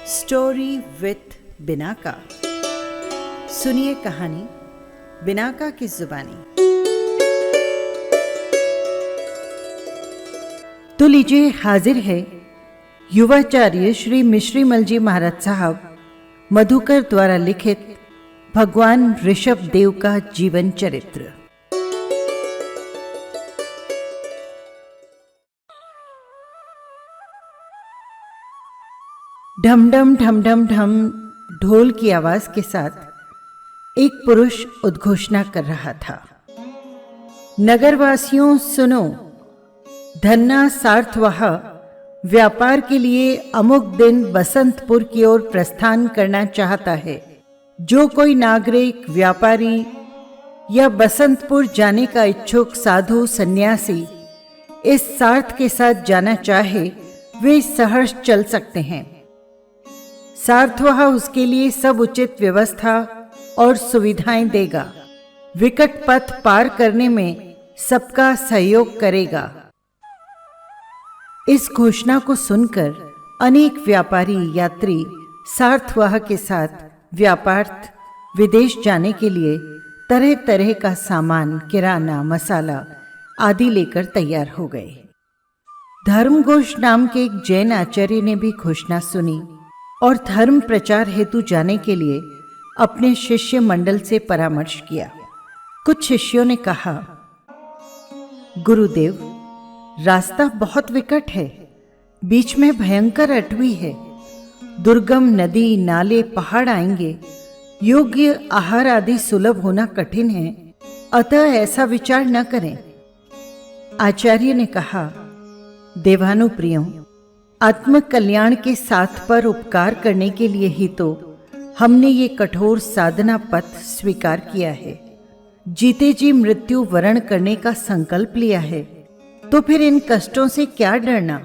Story with Binaca. सुनिए कहानी Binaca की जुबानी। तो लीजिए, हाजिर है युवाचार्य श्री मिश्रीमल जी महाराज साहब मधुकर द्वारा लिखित भगवान ऋषभ देव का जीवन चरित्र। ढम ढम ढम ढम ढम ढोल की आवाज के साथ एक पुरुष उद्घोषणा कर रहा था। नगरवासियों सुनो, धन्ना सार्थवाह व्यापार के लिए अमुक दिन बसंतपुर की ओर प्रस्थान करना चाहता है। जो कोई नागरिक, व्यापारी या बसंतपुर जाने का इच्छुक साधु सन्यासी इस सार्थ के साथ जाना चाहे, वे सहर्ष चल सकते हैं। सार्थवाह उसके लिए सब उचित व्यवस्था और सुविधाएं देगा। विकट पथ पार करने में सबका सहयोग करेगा। इस घोषणा को सुनकर अनेक व्यापारी यात्री सार्थवाह के साथ व्यापार्थ विदेश जाने के लिए तरह तरह का सामान, किराना, मसाला आदि लेकर तैयार हो गए। धर्मघोष नाम के एक जैन आचार्य ने भी घोषणा सुनी और धर्म प्रचार हेतु जाने के लिए अपने शिष्य मंडल से परामर्श किया। कुछ शिष्यों ने कहा, गुरुदेव, रास्ता बहुत विकट है, बीच में भयंकर अटवी है, दुर्गम नदी, नाले, पहाड़ आएंगे, योग्य आहार आदि सुलभ होना कठिन है, अतः ऐसा विचार न करें। आचार्य ने कहा, देवानुप्रियों, आत्म कल्याण के साथ पर उपकार करने के लिए ही तो हमने ये कठोर साधना पथ स्वीकार किया है। जीते जी मृत्यु वरण करने का संकल्प लिया है, तो फिर इन कष्टों से क्या डरना।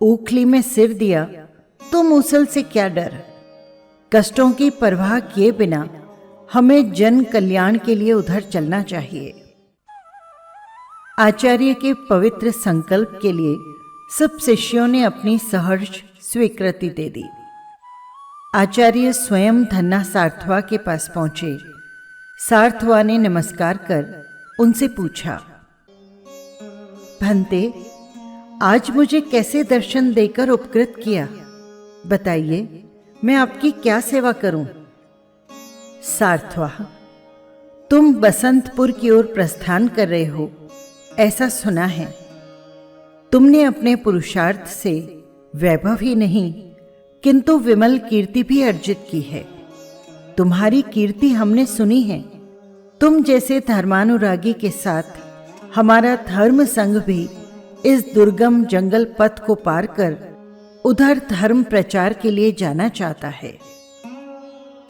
ऊखली में सिर दिया तो मूसल से क्या डर। कष्टों की परवाह किए बिना हमें जन कल्याण के लिए उधर चलना चाहिए। आचार्य के पवित्र संकल्प के लिए सब शिष्यों ने अपनी सहर्ष स्वीकृति दे दी। आचार्य स्वयं धन्ना सार्थवा के पास पहुंचे। सार्थवा ने नमस्कार कर उनसे पूछा, भंते, आज मुझे कैसे दर्शन देकर उपकृत किया? बताइए, मैं आपकी क्या सेवा करूं? सार्थवा, तुम बसंतपुर की ओर प्रस्थान कर रहे हो, ऐसा सुना है। तुमने अपने पुरुषार्थ से वैभव ही नहीं किंतु विमल कीर्ति भी अर्जित की है। तुम्हारी कीर्ति हमने सुनी है। तुम जैसे धर्मानुरागी के साथ हमारा धर्म संघ भी इस दुर्गम जंगल पथ को पार कर उधर धर्म प्रचार के लिए जाना चाहता है।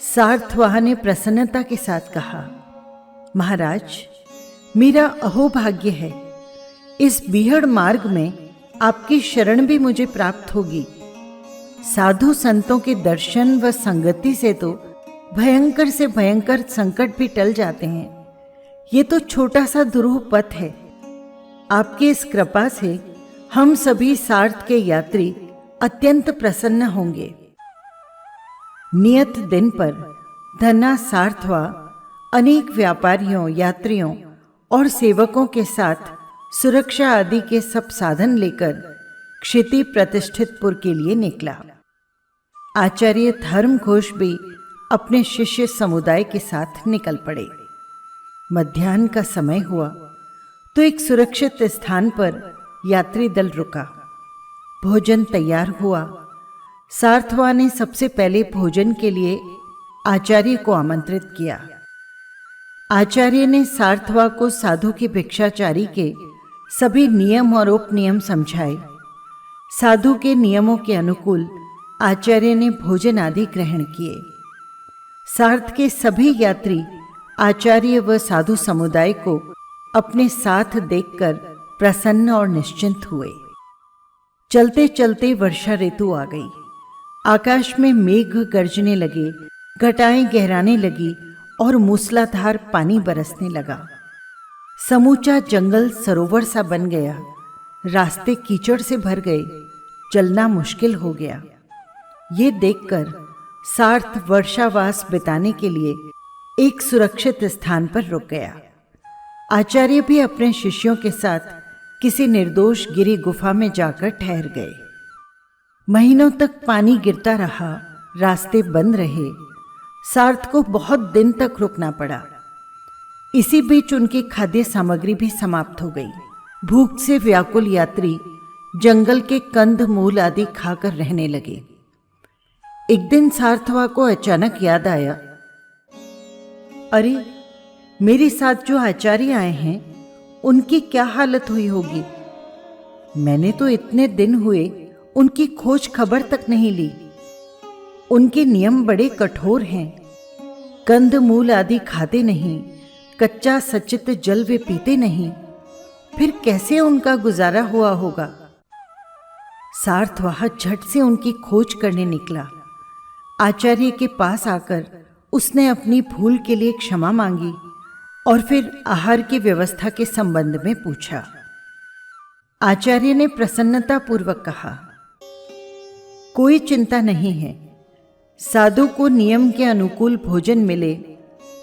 सार्थवाह ने प्रसन्नता के साथ कहा, महाराज, मेरा अहोभाग्य है। इस बीहड़ मार्ग में आपकी शरण भी मुझे प्राप्त होगी। साधु संतों के दर्शन व संगति से तो भयंकर से भयंकर संकट भी टल जाते हैं। ये तो छोटा सा दुरूह पथ है। आपकी इस कृपा से हम सभी सार्थ के यात्री अत्यंत प्रसन्न होंगे। नियत दिन पर धन्ना सार्थवा अनेक व्यापारियों, यात्रियों और सेवकों के साथ सुरक्षा आदि के सब साधन लेकर क्षिति प्रतिष्ठितपुर के लिए निकला। आचार्य धर्मघोष भी अपने शिष्य समुदाय के साथ निकल पड़े। मध्याह्न का समय हुआ तो एक सुरक्षित स्थान पर यात्री दल रुका। भोजन तैयार हुआ। सार्थवा ने सबसे पहले भोजन के लिए आचार्य को आमंत्रित किया। आचार्य ने सार्थवा को साधु की भिक्षाचारी के सभी नियम और उपनियम समझाए। साधु के नियमों के अनुकूल आचार्य ने भोजन आदि ग्रहण किए। सार्थ के सभी यात्री आचार्य व साधु समुदाय को अपने साथ देखकर प्रसन्न और निश्चिंत हुए। चलते चलते वर्षा ऋतु आ गई। आकाश में मेघ गरजने लगे, घटाएं गहराने लगी और मूसलाधार पानी बरसने लगा। समूचा जंगल सरोवर सा बन गया। रास्ते कीचड़ से भर गए, चलना मुश्किल हो गया। ये देखकर सार्थ वर्षावास बिताने के लिए एक सुरक्षित स्थान पर रुक गया। आचार्य भी अपने शिष्यों के साथ किसी निर्दोष गिरी गुफा में जाकर ठहर गए। महीनों तक पानी गिरता रहा, रास्ते बंद रहे। सार्थ को बहुत दिन तक रुकना पड़ा। इसी बीच उनकी खाद्य सामग्री भी समाप्त हो गई। भूख से व्याकुल यात्री जंगल के कंद मूल आदि खाकर रहने लगे। एक दिन सार्थवा को अचानक याद आया, अरे मेरे साथ जो आचार्य आए हैं उनकी क्या हालत हुई होगी। मैंने तो इतने दिन हुए उनकी खोज खबर तक नहीं ली। उनके नियम बड़े कठोर हैं। कंद मूल आदि खाते नहीं, कच्चा सचित जल वे पीते नहीं। फिर कैसे उनका गुजारा हुआ होगा। सार्थवाह झट से उनकी खोज करने निकला। आचार्य के पास आकर उसने अपनी भूल के लिए क्षमा मांगी और फिर आहार की व्यवस्था के संबंध में पूछा। आचार्य ने प्रसन्नतापूर्वक कहा, कोई चिंता नहीं है। साधु को नियम के अनुकूल भोजन मिले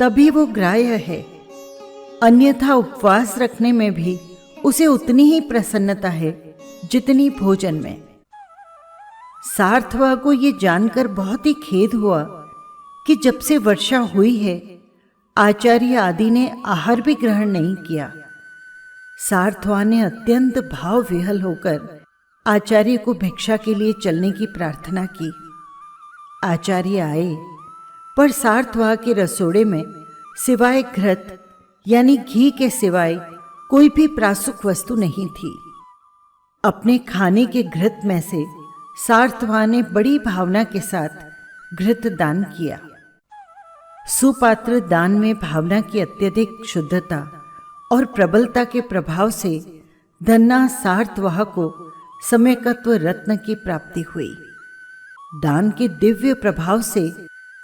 तभी वो ग्राह्य है, अन्यथा उपवास रखने में भी उसे उतनी ही प्रसन्नता है जितनी भोजन में। सार्थवा को ये जानकर बहुत ही खेद हुआ कि जब से वर्षा हुई है आचार्य आदि ने आहार भी ग्रहण नहीं किया। सार्थवा ने अत्यंत भाव विहल होकर आचार्य को भिक्षा के लिए चलने की प्रार्थना की। आचार्य आए, पर सार्थवा के रसोड़े में सिवाय घृत यानी घी के सिवाय कोई भी प्रासुक वस्तु नहीं थी। अपने खाने के घृत में से सार्थवा ने बड़ी भावना के साथ घृत दान किया। सुपात्र दान में भावना की अत्यधिक शुद्धता और प्रबलता के प्रभाव से धन्ना सार्थवाह को सम्यकत्व रत्न की प्राप्ति हुई। दान के दिव्य प्रभाव से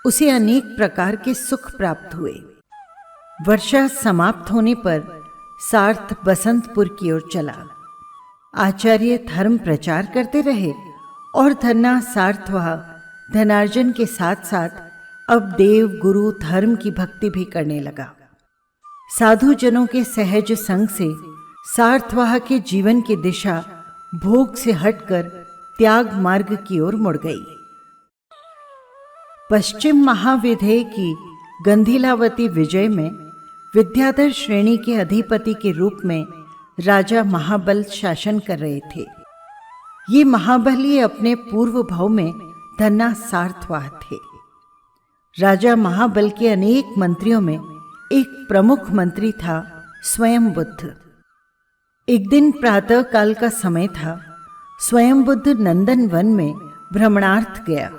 उसे अनेक प्रकार के सुख प्राप्त हुए। वर्षा समाप्त होने पर सार्थ बसंतपुर की ओर चला। आचार्य धर्म प्रचार करते रहे और धन्ना सार्थवाह धनार्जन के साथ साथ अब देव गुरु धर्म की भक्ति भी करने लगा। साधु जनों के सहज संग से सार्थवाह के जीवन की दिशा भोग से हटकर त्याग मार्ग की ओर मुड़ गई। पश्चिम महाविधेय की गंधीलावती विजय में विद्याधर श्रेणी के अधिपति के रूप में राजा महाबल शासन कर रहे थे। ये महाबली अपने पूर्व भाव में धन्ना सार्थवाह थे। राजा महाबल के अनेक मंत्रियों में एक प्रमुख मंत्री था स्वयं बुद्ध। एक दिन प्रातः काल का समय था। स्वयं बुद्ध नंदन वन में भ्रमणार्थ गया।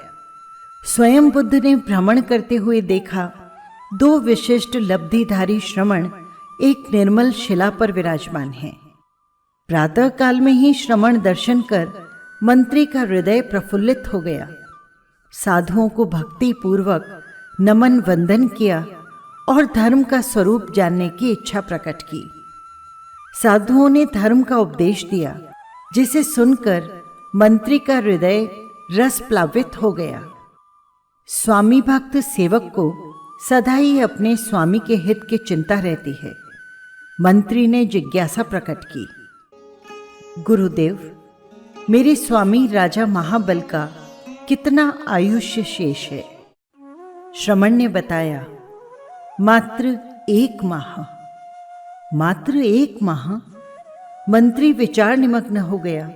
स्वयं बुद्ध ने भ्रमण करते हुए देखा, दो विशिष्ट लब्धिधारी श्रमण एक निर्मल शिला पर विराजमान हैं। प्रातः काल में ही श्रमण दर्शन कर मंत्री का हृदय प्रफुल्लित हो गया। साधुओं को भक्ति पूर्वक नमन वंदन किया और धर्म का स्वरूप जानने की इच्छा प्रकट की। साधुओं ने धर्म का उपदेश दिया, जिसे सुनकर मंत्री का हृदय रस प्लावित हो गया। स्वामी भक्त सेवक को सदा ही अपने स्वामी के हित की चिंता रहती है। मंत्री ने जिज्ञासा प्रकट की, गुरुदेव, मेरे स्वामी राजा महाबल का कितना आयुष्य शेष है? श्रमण ने बताया, मात्र 1 माह। मात्र 1 माह? मंत्री विचार निमग्न हो गया।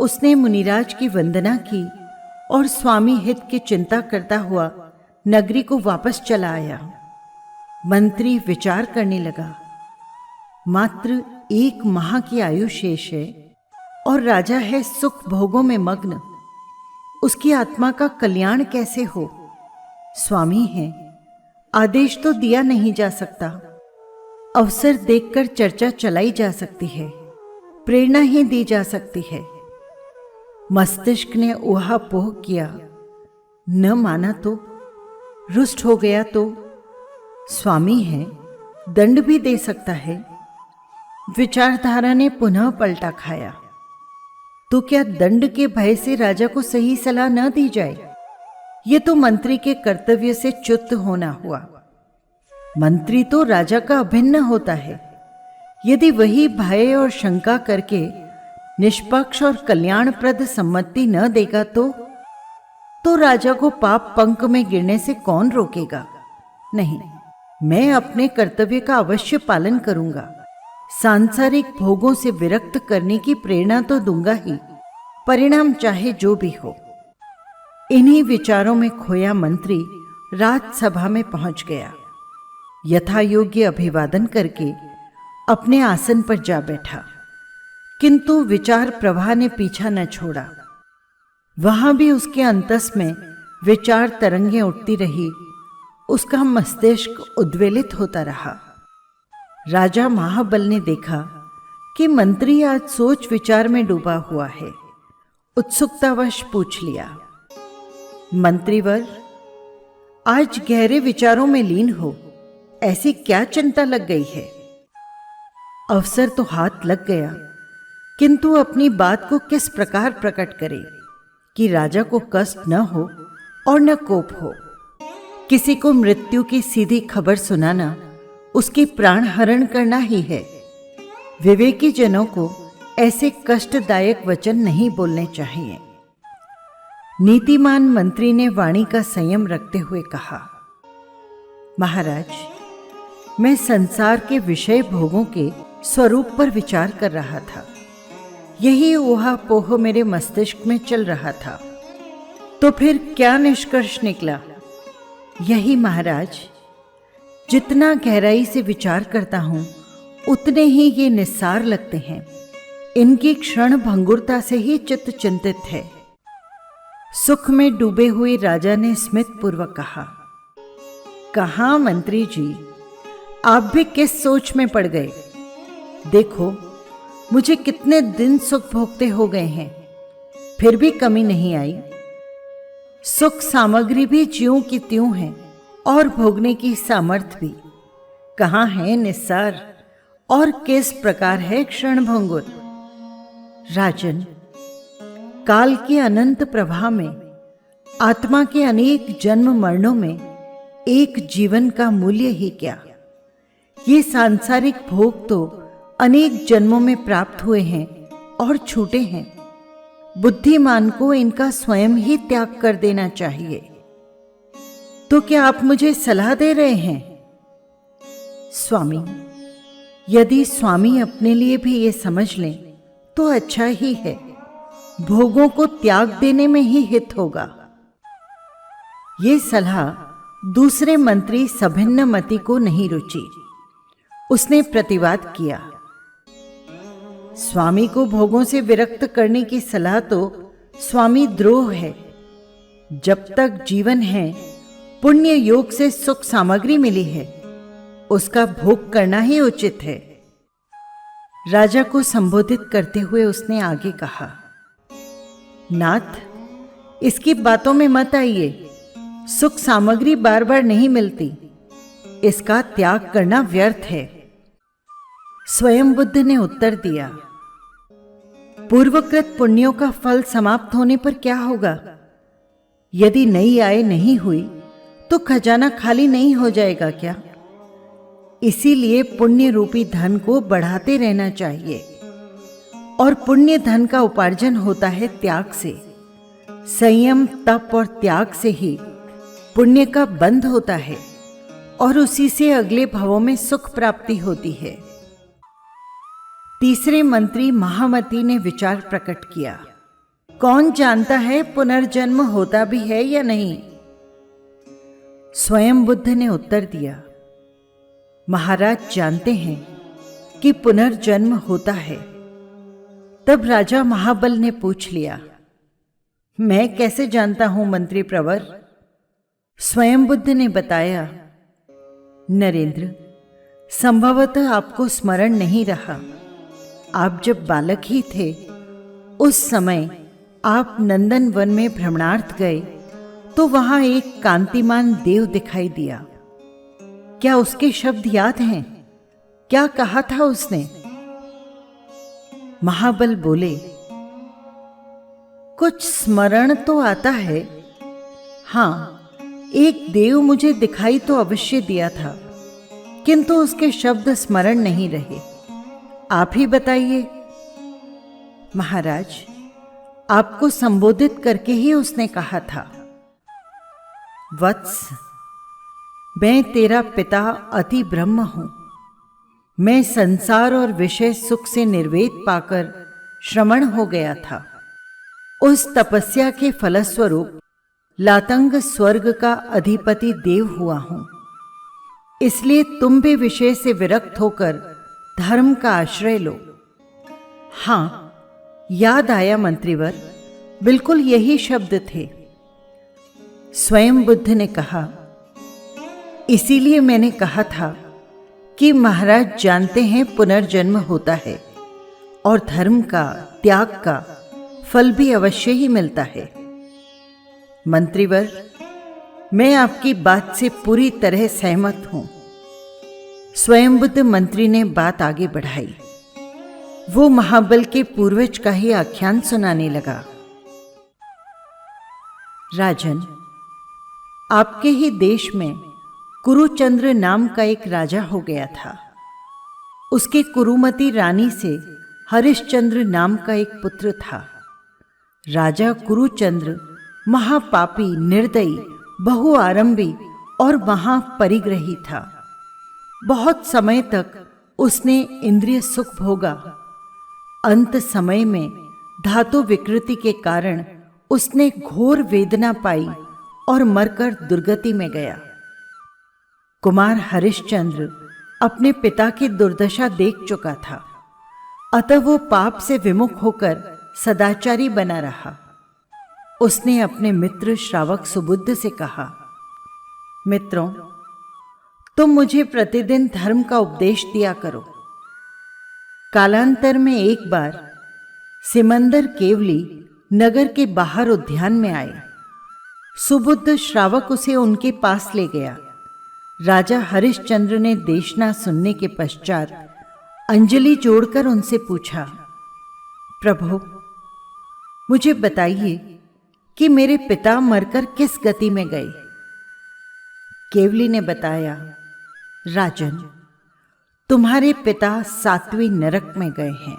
उसने मुनिराज की वंदना की और स्वामी हित की चिंता करता हुआ नगरी को वापस चला आया। मंत्री विचार करने लगा, मात्र 1 माह की आयु शेष है और राजा है सुख भोगों में मग्न। उसकी आत्मा का कल्याण कैसे हो? स्वामी है, आदेश तो दिया नहीं जा सकता। अवसर देखकर चर्चा चलाई जा सकती है, प्रेरणा ही दी जा सकती है। मस्तिष्क ने ऊहापोह किया, न माना तो, रुष्ट हो गया तो? स्वामी है, दंड भी दे सकता है। विचारधारा ने पुनः पलटा खाया। तो क्या दंड के भय से राजा को सही सलाह न दी जाए? ये तो मंत्री के कर्तव्य से च्युत होना हुआ। मंत्री तो राजा का अभिन्न होता है। यदि वही भय और शंका करके निष्पक्ष और कल्याणप्रद सम्मति न देगा तो राजा को पाप पंक में गिरने से कौन रोकेगा? नहीं, मैं अपने कर्तव्य का अवश्य पालन करूंगा। सांसारिक भोगों से विरक्त करने की प्रेरणा तो दूंगा ही, परिणाम चाहे जो भी हो। इन्हीं विचारों में खोया मंत्री राजसभा में पहुंच गया। यथायोग्य अभिवादन करके अपने आसन पर जा बैठा, किंतु विचार प्रवाह ने पीछा न छोड़ा। वहां भी उसके अंतस में विचार तरंगें उठती रही। उसका मस्तिष्क उद्वेलित होता रहा। राजा महाबल ने देखा कि मंत्री आज सोच विचार में डूबा हुआ है। उत्सुकतावश पूछ लिया, मंत्रीवर, आज गहरे विचारों में लीन हो, ऐसी क्या चिंता लग गई है? अवसर तो हाथ लग गया, किंतु अपनी बात को किस प्रकार प्रकट करे कि राजा को कष्ट न हो और न कोप हो। किसी को मृत्यु की सीधी खबर सुनाना उसकी प्राण हरण करना ही है। विवेकी जनों को ऐसे कष्टदायक वचन नहीं बोलने चाहिए। नीतिमान मंत्री ने वाणी का संयम रखते हुए कहा, महाराज, मैं संसार के विषय भोगों के स्वरूप पर विचार कर रहा था। यही ऊहापोह मेरे मस्तिष्क में चल रहा था। तो फिर क्या निष्कर्ष निकला? यही महाराज, जितना गहराई से विचार करता हूं उतने ही ये निस्सार लगते हैं। इनकी क्षण भंगुरता से ही चित्त चिंतित है। सुख में डूबे हुए राजा ने स्मित पूर्वक कहा, कहाँ मंत्री जी, आप भी किस सोच में पड़ गए? देखो, मुझे कितने दिन सुख भोगते हो गए हैं, फिर भी कमी नहीं आई। सुख सामग्री भी ज्यों की त्यों है और भोगने की सामर्थ्य भी। कहाँ है निस्सार और किस प्रकार है क्षणभंगुर? राजन, काल के अनंत प्रवाह में, आत्मा के अनेक जन्म मरणों में एक जीवन का मूल्य ही क्या? ये सांसारिक भोग तो अनेक जन्मों में प्राप्त हुए हैं और छूटे हैं। बुद्धिमान को इनका स्वयं ही त्याग कर देना चाहिए। तो क्या आप मुझे सलाह दे रहे हैं? स्वामी, यदि स्वामी अपने लिए भी ये समझ लें तो अच्छा ही है। भोगों को त्याग देने में ही हित होगा। ये सलाह दूसरे मंत्री सभिन्न मति को नहीं रुचि। उसने प्रतिवाद किया, स्वामी को भोगों से विरक्त करने की सलाह तो स्वामी द्रोह है। जब तक जीवन है, पुण्य योग से सुख सामग्री मिली है, उसका भोग करना ही उचित है। राजा को संबोधित करते हुए उसने आगे कहा, नाथ, इसकी बातों में मत आइए। सुख सामग्री बार बार नहीं मिलती, इसका त्याग करना व्यर्थ है। स्वयं बुद्ध ने उत्तर दिया, पूर्वकृत पुण्यों का फल समाप्त होने पर क्या होगा? यदि नई आय नहीं हुई तो खजाना खाली नहीं हो जाएगा क्या? इसीलिए पुण्य रूपी धन को बढ़ाते रहना चाहिए। और पुण्य धन का उपार्जन होता है त्याग से। संयम, तप और त्याग से ही पुण्य का बंध होता है और उसी से अगले भवों में सुख प्राप्ति होती है। तीसरे मंत्री महामती ने विचार प्रकट किया, कौन जानता है पुनर्जन्म होता भी है या नहीं? स्वयं बुद्ध ने उत्तर दिया, महाराज जानते हैं कि पुनर्जन्म होता है। तब राजा महाबल ने पूछ लिया, मैं कैसे जानता हूं मंत्री प्रवर? स्वयं बुद्ध ने बताया, नरेंद्र, संभवतः आपको स्मरण नहीं रहा। आप जब बालक ही थे, उस समय आप नंदन वन में भ्रमणार्थ गए तो वहां एक कांतिमान देव दिखाई दिया। क्या उसके शब्द याद हैं? क्या कहा था उसने? महाबल बोले, कुछ स्मरण तो आता है। हाँ, एक देव मुझे दिखाई तो अवश्य दिया था, किंतु उसके शब्द स्मरण नहीं रहे। आप ही बताइए। महाराज, आपको संबोधित करके ही उसने कहा था, वत्स, मैं तेरा पिता अति ब्रह्म हूं। मैं संसार और विषय सुख से निर्वेद पाकर श्रमण हो गया था। उस तपस्या के फलस्वरूप लातंग स्वर्ग का अधिपति देव हुआ हूं। इसलिए तुम भी विषय से विरक्त होकर धर्म का आश्रय लो। हां, याद आया मंत्रीवर, बिल्कुल यही शब्द थे। स्वयं बुद्ध ने कहा, इसीलिए मैंने कहा था कि महाराज जानते हैं पुनर्जन्म होता है और धर्म का, त्याग का फल भी अवश्य ही मिलता है। मंत्रीवर, मैं आपकी बात से पूरी तरह सहमत हूं। स्वयं बुद्ध मंत्री ने बात आगे बढ़ाई। वो महाबल के पूर्वज का ही आख्यान सुनाने लगा। राजन, आपके ही देश में कुरुचंद्र नाम का एक राजा हो गया था। उसके कुरुमती रानी से हरिश्चंद्र नाम का एक पुत्र था। राजा कुरुचंद्र महापापी, निर्दयी, बहुआरंभी और महापरिग्रही था। बहुत समय तक उसने इंद्रिय सुख भोगा। अंत समय में धातु विकृति के कारण उसने घोर वेदना पाई और मरकर दुर्गति में गया। कुमार हरिश्चंद्र अपने पिता की दुर्दशा देख चुका था, अतः वो पाप से विमुख होकर सदाचारी बना रहा। उसने अपने मित्र श्रावक सुबुद्ध से कहा, मित्रों, तुम मुझे प्रतिदिन धर्म का उपदेश दिया करो। कालांतर में एक बार सिमंदर केवली नगर के बाहर उद्यान में आए। सुबुद्ध श्रावक उसे उनके पास ले गया। राजा हरिश्चंद्र ने देशना सुनने के पश्चात अंजलि जोड़कर उनसे पूछा, प्रभु, मुझे बताइए कि मेरे पिता मरकर किस गति में गए। केवली ने बताया, राजन, तुम्हारे पिता 7वीं नरक में गए हैं।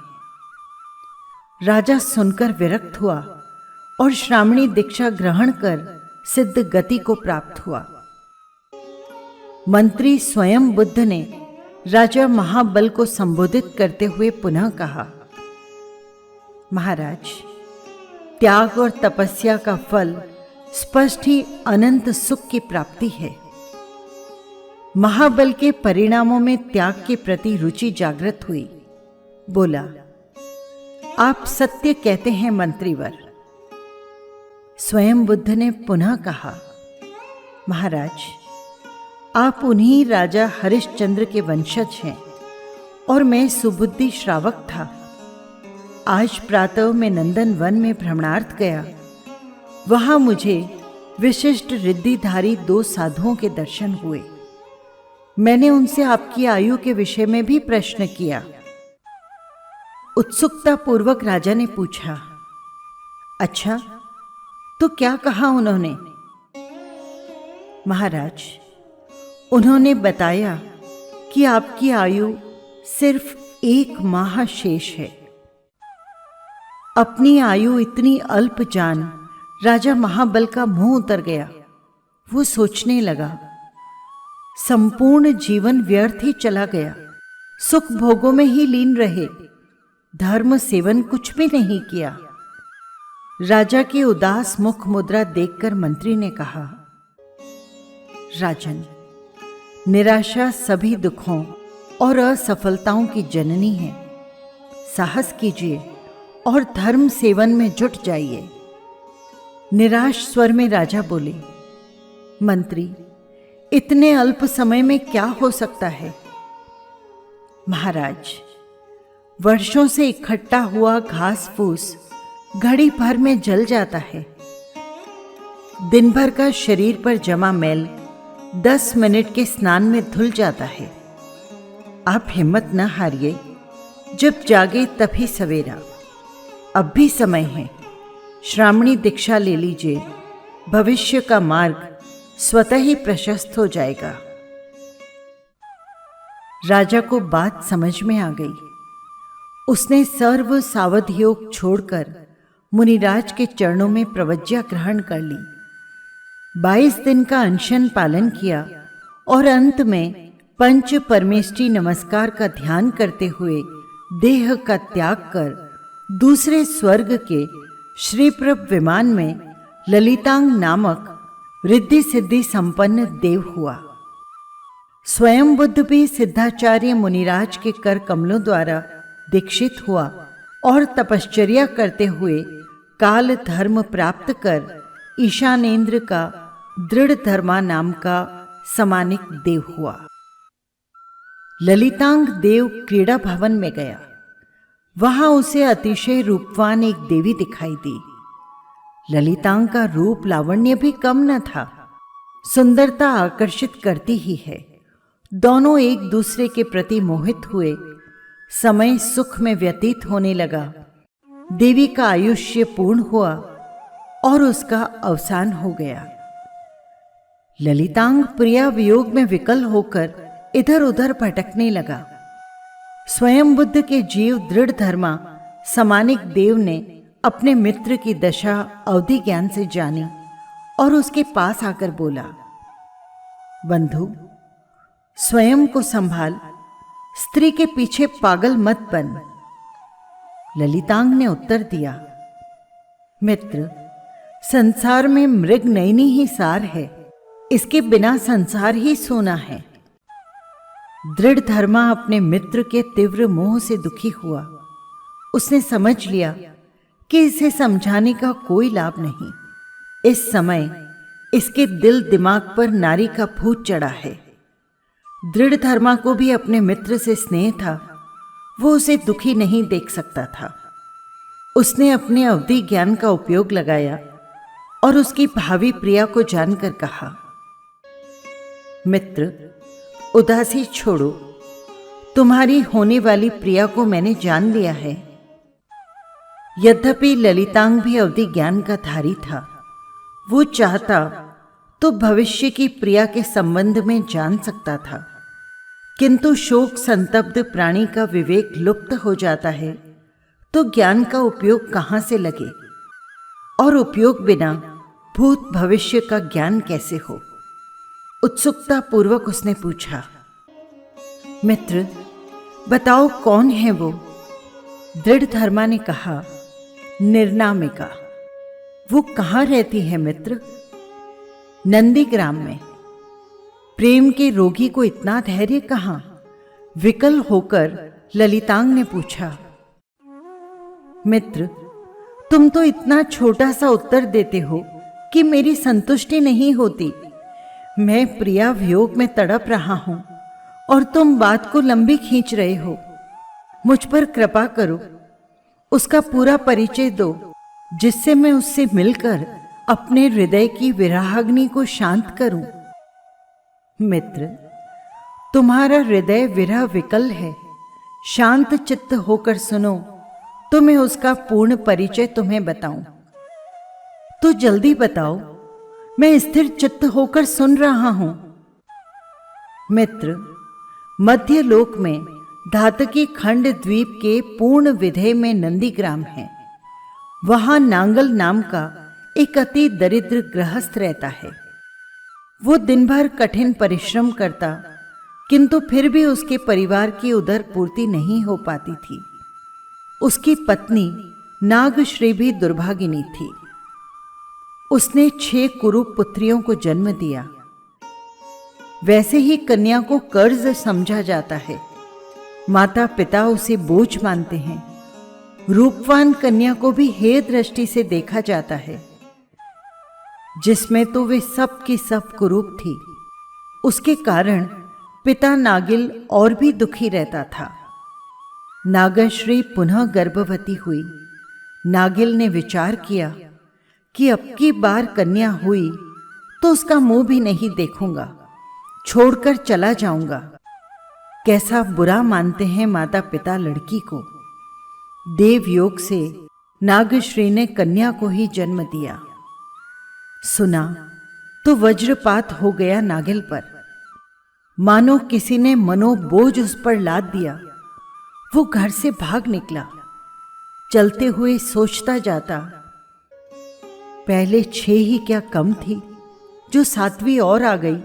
राजा सुनकर विरक्त हुआ और श्रामणी दीक्षा ग्रहण कर सिद्ध गति को प्राप्त हुआ। मंत्री स्वयं बुद्ध ने राजा महाबल को संबोधित करते हुए पुनः कहा, महाराज, त्याग और तपस्या का फल स्पष्ट ही अनंत सुख की प्राप्ति है। महाबल के परिणामों में त्याग के प्रति रुचि जागृत हुई। बोला, आप सत्य कहते हैं मंत्रीवर। स्वयं बुद्ध ने पुनः कहा, महाराज, आप उन्हीं राजा हरिश्चंद्र के वंशज हैं और मैं सुबुद्धि श्रावक था। आज प्रातः मैं नंदन वन में भ्रमणार्थ गया। वहां मुझे विशिष्ट रिद्धिधारी 2 साधुओं के दर्शन हुए। मैंने उनसे आपकी आयु के विषय में भी प्रश्न किया। उत्सुकता पूर्वक राजा ने पूछा, अच्छा, तो क्या कहा उन्होंने? महाराज, उन्होंने बताया कि आपकी आयु सिर्फ 1 माह शेष है। अपनी आयु इतनी अल्प जान राजा महाबल का मुंह उतर गया। वो सोचने लगा, संपूर्ण जीवन व्यर्थ ही चला गया। सुख भोगों में ही लीन रहे, धर्म सेवन कुछ भी नहीं किया। राजा की उदास मुख मुद्रा देखकर मंत्री ने कहा, राजन, निराशा सभी दुखों और असफलताओं की जननी है। साहस कीजिए और धर्म सेवन में जुट जाइए। निराश स्वर में राजा बोले, मंत्री, इतने अल्प समय में क्या हो सकता है? महाराज, वर्षों से इकट्ठा हुआ घास फूस घड़ी भर में जल जाता है। दिन भर का शरीर पर जमा मैल 10 मिनट के स्नान में धुल जाता है। आप हिम्मत न हारिए, जब जागे तभी सवेरा। अब भी समय है, श्रामणी दीक्षा ले लीजिए, भविष्य का मार्ग स्वतः ही प्रशस्त हो जाएगा। राजा को बात समझ में आ गई। उसने सर्व सावध योग छोड़कर मुनिराज के चरणों में प्रवज्ञा ग्रहण कर ली। 22 दिन का अनशन पालन किया और अंत में पंच परमेष्टि नमस्कार का ध्यान करते हुए देह का त्याग कर दूसरे स्वर्ग के श्रीप्रभ विमान में ललितांग नामक रिद्धि सिद्धि संपन्न देव हुआ। स्वयं बुद्ध भी सिद्धाचार्य मुनिराज के कर कमलों द्वारा दीक्षित हुआ और तपश्चर्या करते हुए काल धर्म प्राप्त कर ईशानेन्द्र का दृढ़ धर्मा नाम का समानिक देव हुआ। ललितांग देव क्रीड़ा भवन में गया। वहां उसे अतिशय रूपवान एक देवी दिखाई दी। ललितांग का रूप लावण्य भी कम न था। सुंदरता आकर्षित करती ही है। दोनों एक दूसरे के प्रति मोहित हुए। समय सुख में व्यतीत होने लगा। देवी का आयुष्य पूर्ण हुआ और उसका अवसान हो गया। ललितांग प्रिया वियोग में विकल होकर इधर उधर भटकने लगा। स्वयं बुद्ध के जीव दृढ़ धर्मा समानिक देव ने अपने मित्र की दशा अवधि ज्ञान से जानी और उसके पास आकर बोला, बंधु, स्वयं को संभाल, स्त्री के पीछे पागल मत बन। ललितांग ने उत्तर दिया, मित्र, संसार में मृग नयनी ही सार है, इसके बिना संसार ही सोना है। दृढ़ धर्मा अपने मित्र के तीव्र मोह से दुखी हुआ। उसने समझ लिया कि इसे समझाने का कोई लाभ नहीं। इस समय इसके दिल दिमाग पर नारी का भूत चढ़ा है। दृढ़ धर्मा को भी अपने मित्र से स्नेह था। वो उसे दुखी नहीं देख सकता था। उसने अपने अवधि ज्ञान का उपयोग लगाया और उसकी भावी प्रिया को जानकर कहा, मित्र, उदासी छोड़ो, तुम्हारी होने वाली प्रिया को मैंने जान लिया है। यद्यपि ललितांग भी अवधि ज्ञान का धारी था। वो चाहता तो भविष्य की प्रिया के संबंध में जान सकता था, किंतु शोक संतप्त प्राणी का विवेक लुप्त हो जाता है तो ज्ञान का उपयोग कहां से लगे, और उपयोग बिना भूत भविष्य का ज्ञान कैसे हो। उत्सुकता पूर्वक उसने पूछा, मित्र, बताओ कौन है वो? दृढ़ धर्मा ने कहा, निर्नामिका। वो कहाँ रहती है मित्र? नंदीग्राम में। प्रेम के रोगी को इतना धैर्य कहाँ? विकल होकर ललितांग ने पूछा। मित्र, तुम तो इतना छोटा सा उत्तर देते हो कि मेरी संतुष्टि नहीं होती। मैं प्रिया वियोग में तड़प रहा हूं और तुम बात को लंबी खींच रहे हो। मुझ पर कृपा करो, उसका पूरा परिचय दो, जिससे मैं उससे मिलकर अपने हृदय की विरहाग्नि को शांत करूं। मित्र, तुम्हारा हृदय विरह विकल है। शांत चित्त होकर सुनो तो मैं उसका पूर्ण परिचय तुम्हें बताऊं। तो जल्दी बताओ, मैं स्थिर चित्त होकर सुन रहा हूं। मित्र, मध्य लोक में धातकी खंड द्वीप के पूर्ण विधेय में नंदीग्राम है। वहां नांगल नाम का एक अति दरिद्र गृहस्थ रहता है। वो दिन भर कठिन परिश्रम करता, किंतु फिर भी उसके परिवार की उदर पूर्ति नहीं हो पाती थी। उसकी पत्नी नागश्री भी दुर्भागिनी थी। उसने 6 कुरूप पुत्रियों को जन्म दिया। वैसे ही कन्या को कर्ज समझा जाता है। माता पिता उसे बोझ मानते हैं। रूपवान कन्या को भी हेय दृष्टि से देखा जाता है, जिसमें तो वे सब की सब कुरूप थी। उसके कारण पिता नागिल और भी दुखी रहता था। नागश्री पुनः गर्भवती हुई। नागिल ने विचार किया कि अब की बार कन्या हुई तो उसका मुंह भी नहीं देखूंगा, छोड़कर चला जाऊंगा। कैसा बुरा मानते हैं माता पिता लड़की को। देव योग से नागश्री ने कन्या को ही जन्म दिया। सुना तो वज्रपात हो गया नागिल पर, मानो किसी ने मनोबोझ उस पर लाद दिया। वो घर से भाग निकला, चलते हुए सोचता जाता, पहले 6 ही क्या कम थी, जो 7वीं और आ गई।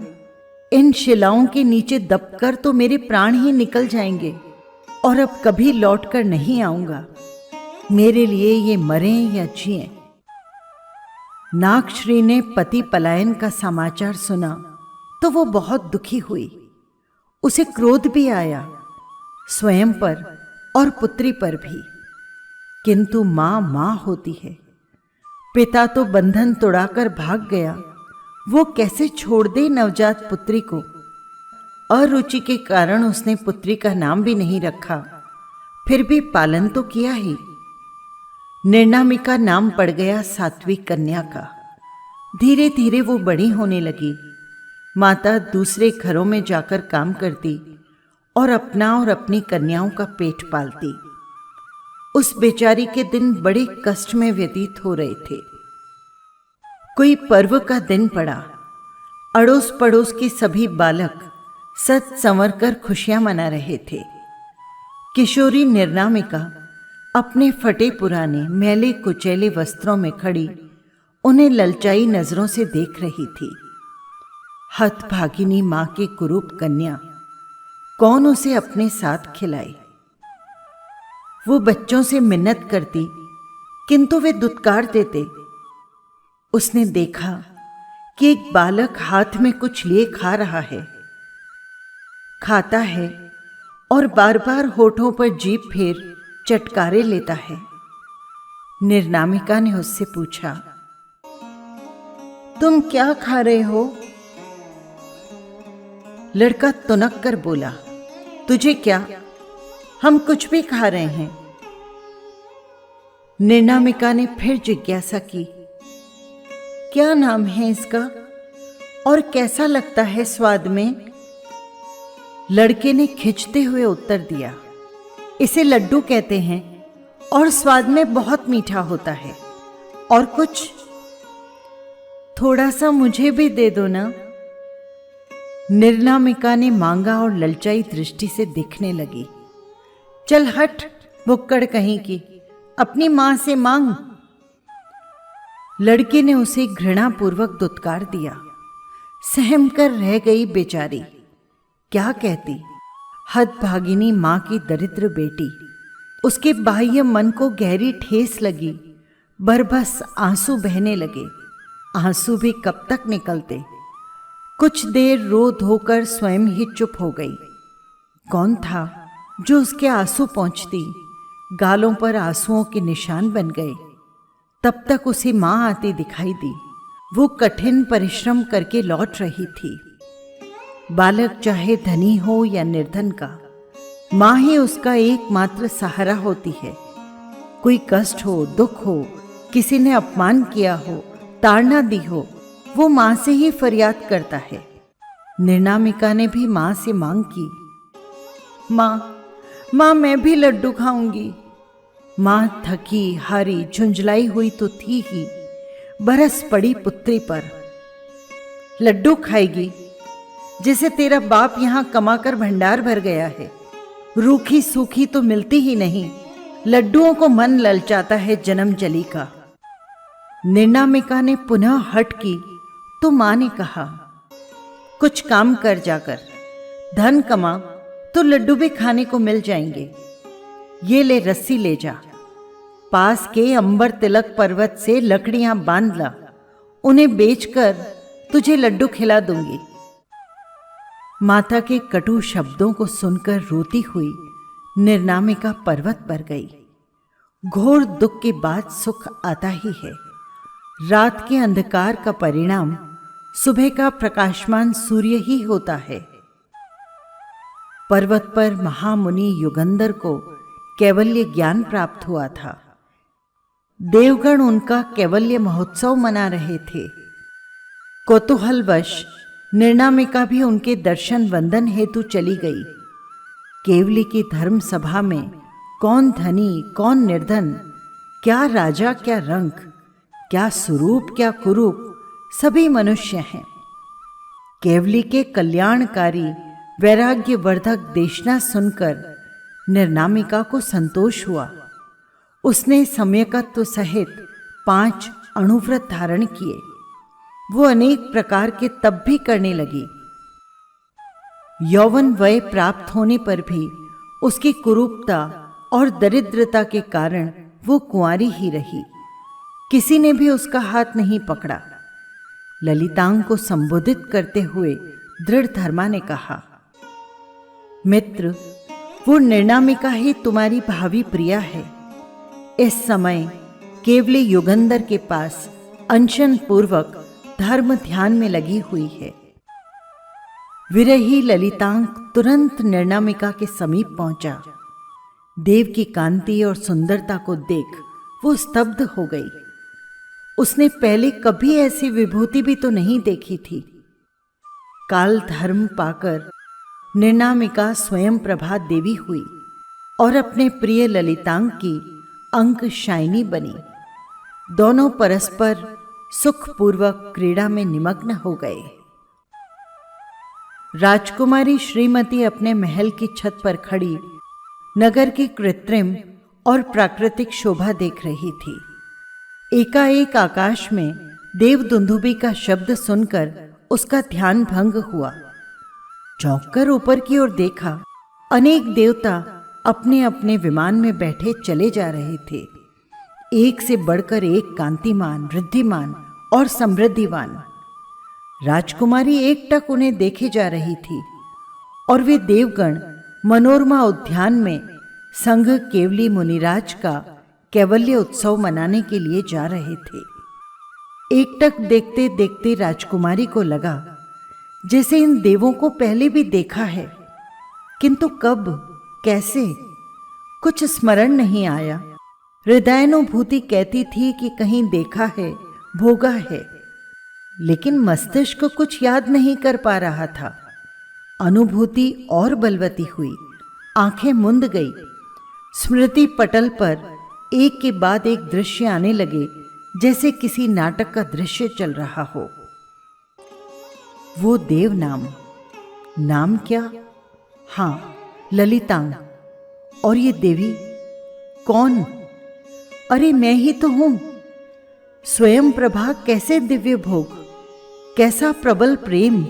इन शिलाओं के नीचे दबकर तो मेरे प्राण ही निकल जाएंगे और अब कभी लौटकर नहीं आऊंगा। मेरे लिए ये मरें या जिएं। नागश्री ने पति पलायन का समाचार सुना तो वो बहुत दुखी हुई। उसे क्रोध भी आया, स्वयं पर और पुत्री पर भी। किंतु मां मां होती है। पिता तो बंधन तोड़ाकर भाग गया, वो कैसे छोड़ दे नवजात पुत्री को। अरुचि के कारण उसने पुत्री का नाम भी नहीं रखा, फिर भी पालन तो किया ही। निर्नामिका नाम पड़ गया 7वीं कन्या का। धीरे धीरे वो बड़ी होने लगी। माता दूसरे घरों में जाकर काम करती और अपना और अपनी कन्याओं का पेट पालती। उस बेचारी के दिन बड़े कष्ट में व्यतीत हो रहे थे। कोई पर्व का दिन पड़ा। अड़ोस पड़ोस के सभी बालक सज संवर कर खुशियां मना रहे थे। किशोरी निर्नामिका अपने फटे पुराने मैले कुचैले वस्त्रों में खड़ी उन्हें ललचाई नजरों से देख रही थी। हतभागिनी मां के कुरूप कन्या, कौन उसे अपने साथ खिलाए। वो बच्चों से मिन्नत करती, किंतु वे दुत्कार देते। उसने देखा कि एक बालक हाथ में कुछ लिए खा रहा है। खाता है और बार बार होठों पर जीभ फेर चटकारे लेता है। निर्नामिका ने उससे पूछा, तुम क्या खा रहे हो? लड़का तुनक कर बोला, तुझे क्या, हम कुछ भी खा रहे हैं। निर्नामिका ने फिर जिज्ञासा की, क्या नाम है इसका और कैसा लगता है स्वाद में? लड़के ने खिंचते हुए उत्तर दिया, इसे लड्डू कहते हैं और स्वाद में बहुत मीठा होता है। और कुछ? थोड़ा सा मुझे भी दे दो ना। निर्नामिका ने मांगा और ललचाई दृष्टि से देखने लगी। चल हट, भुक्कड़ कहीं की, अपनी मां से मांग। लड़के ने उसे घृणापूर्वक दुत्कार दिया। सहम कर रह गई बेचारी। क्या कहती। हतभागिनी मां की दरिद्र बेटी। उसके बाह्य मन को गहरी ठेस लगी। बरबस आंसू बहने लगे। आंसू भी कब तक निकलते। कुछ देर रो धोकर स्वयं ही चुप हो गई। कौन था जो उसके आंसू पहुंचती, गालों पर आंसुओं के निशान बन गए। तब तक उसे मां आती दिखाई दी। वो कठिन परिश्रम करके लौट रही थी। बालक चाहे धनी हो या निर्धन का, मां ही उसका एकमात्र सहारा होती है। कोई कष्ट हो, दुख हो, किसी ने अपमान किया हो, ताड़ना दी हो, वो मां से ही फरियाद करता है। निर्नामिका ने भी मां से मांग की, मां मैं भी लड्डू खाऊंगी। मां थकी हारी झुंझलाई हुई तो थी ही, बरस पड़ी पुत्री पर। लड्डू खाएगी जिसे तेरा बाप यहां कमाकर भंडार भर गया है। रूखी सूखी तो मिलती ही नहीं। लड्डुओं को मन ललचाता है जन्म जली का। निर्नामिका ने पुनः हट की तो मां ने कहा, कुछ काम कर जाकर, धन कमा तो लड्डू भी खाने को मिल जाएंगे। ये ले रस्सी ले जा, पास के अंबर तिलक पर्वत से लकड़ियां बांध ला, उन्हें बेचकर तुझे लड्डू खिला दूंगी। माता के कटु शब्दों को सुनकर रोती हुई निर्नामिका पर्वत पर गई। घोर दुख के बाद सुख आता ही है। रात के अंधकार का परिणाम सुबह का प्रकाशमान सूर्य ही होता है। पर्वत पर महामुनि युगंधर को कैवल्य ज्ञान प्राप्त हुआ था। देवगण उनका कैवल्य महोत्सव मना रहे थे। कौतूहलवश निर्नामिका भी उनके दर्शन वंदन हेतु चली गई। केवली की धर्म सभा में कौन धनी कौन निर्धन, क्या राजा क्या रंक, क्या स्वरूप क्या कुरूप, सभी मनुष्य हैं। केवली के कल्याणकारी वैराग्यवर्धक देशना सुनकर निर्नामिका को संतोष हुआ। उसने सम्यकत्व सहित 5 अणुव्रत धारण किए। वो अनेक प्रकार के तप भी करने लगी। यौवन वय प्राप्त होने पर भी उसकी कुरूपता और दरिद्रता के कारण वो कुंवारी ही रही। किसी ने भी उसका हाथ नहीं पकड़ा। ललितांग को संबोधित करते हुए दृढ़धर्मा ने कहा, मित्र, वो निर्नामिका ही तुम्हारी भावी प्रिया है। इस समय केवली युगंधर के पास अनशन पूर्वक धर्म ध्यान में लगी हुई है। विरही ललितांग तुरंत निर्नामिका के समीप पहुंचा। देव की कांति और सुंदरता को देख वो स्तब्ध हो गई। उसने पहले कभी ऐसी विभूति भी तो नहीं देखी थी। काल धर्म पाकर निर्नामिका स्वयं प्रभा देवी हुई और अपने प्रिय ललितांग की अंक शाइनी बनी। दोनों परस्पर सुखपूर्वक क्रीड़ा में निमग्न हो गए। राजकुमारी श्रीमती अपने महल की छत पर खड़ी नगर की कृत्रिम और प्राकृतिक शोभा देख रही थी। एकाएक आकाश में देवदुंदुभी का शब्द सुनकर उसका ध्यान भंग हुआ। चौंककर ऊपर की ओर देखा। अनेक देवता अपने अपने विमान में बैठे चले जा रहे थे। एक से बढ़कर एक कांतिमान, रिद्धिमान और समृद्धिवान। राजकुमारी एकटक उन्हें देखे जा रही थी और वे देवगण मनोरमा उद्यान में संघ केवली मुनिराज का कैवल्य उत्सव मनाने के लिए जा रहे थे। एकटक देखते देखते राजकुमारी को लगा जैसे इन देवों को पहले भी देखा है, किंतु कब, कैसे, कुछ स्मरण नहीं आया। हृदयानुभूति कहती थी कि कहीं देखा है, भोगा है, लेकिन मस्तिष्क कुछ याद नहीं कर पा रहा था। अनुभूति और बलवती हुई, आंखें मुंद गई। स्मृति पटल पर एक के बाद एक दृश्य आने लगे, जैसे किसी नाटक का दृश्य चल रहा हो। वो देव नाम क्या? हाँ, ललितांग। और ये देवी कौन? अरे मैं ही तो हूं। स्वयं प्रभा, कैसे दिव्य भोग, कैसा प्रबल प्रेम,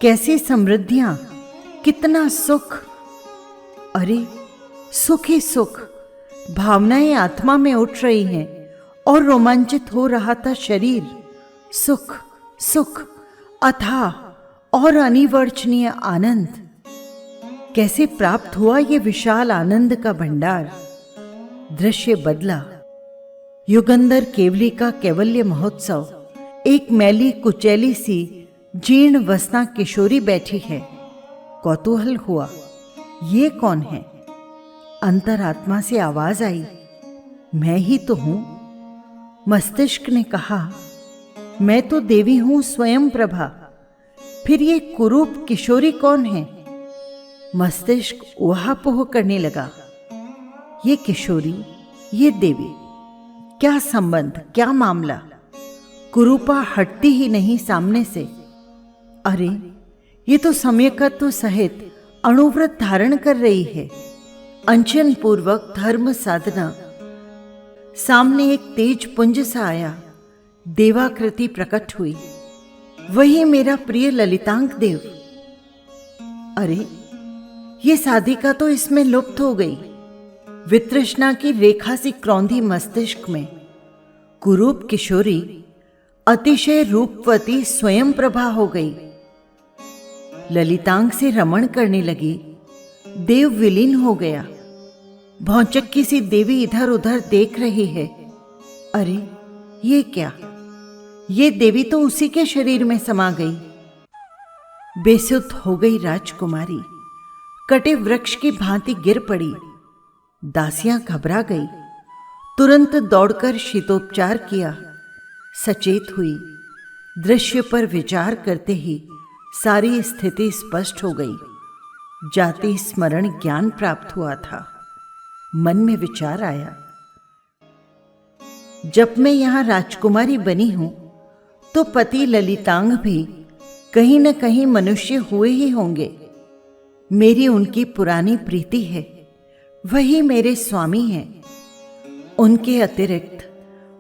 कैसी समृद्धियां, कितना सुख। अरे सुख ही सुख। भावनाएं आत्मा में उठ रही हैं और रोमांचित हो रहा था शरीर। सुख सुख, अथाह और अनिवर्चनीय आनंद। कैसे प्राप्त हुआ ये विशाल आनंद का भंडार? दृश्य बदला। युगंधर केवली का कैवल्य महोत्सव। एक मैली कुचैली सी जीर्ण वसना किशोरी बैठी है। कौतूहल हुआ, ये कौन है? अंतरात्मा से आवाज आई, मैं ही तो हूं। मस्तिष्क ने कहा, मैं तो देवी हूं स्वयं प्रभा। फिर ये कुरूप किशोरी कौन है? मस्तिष्क ऊहापोह करने लगा। ये किशोरी, ये देवी, क्या संबंध, क्या मामला? कुरूपा हटती ही नहीं सामने से। अरे ये तो सम्यकत्व सहित अणुव्रत धारण कर रही है। अंचन पूर्वक धर्म साधना। सामने एक तेज पुंज सा आया। देवाकृति प्रकट हुई। वही मेरा प्रिय ललितांग देव। अरे ये साधिका तो इसमें लुप्त हो गई। वितृष्णा की रेखा सी क्रौंधी मस्तिष्क में कुरूप किशोरी अतिशय रूपवती स्वयं प्रभा हो गई। ललितांग से रमण करने लगी। देव विलीन हो गया। भौचक्की सी देवी इधर उधर देख रही है। अरे ये क्या? ये देवी तो उसी के शरीर में समा गई। बेसुध हो गई राजकुमारी। कटे वृक्ष की भांति गिर पड़ी। दासियां घबरा गई। तुरंत दौड़कर शीतोपचार किया। सचेत हुई। दृश्य पर विचार करते ही सारी स्थिति स्पष्ट हो गई। जाति स्मरण ज्ञान प्राप्त हुआ था। मन में विचार आया, जब मैं यहाँ राजकुमारी बनी हूं तो पति ललितांग भी कहीं न कहीं मनुष्य हुए ही होंगे। मेरी उनकी पुरानी प्रीति है, वही मेरे स्वामी हैं। उनके अतिरिक्त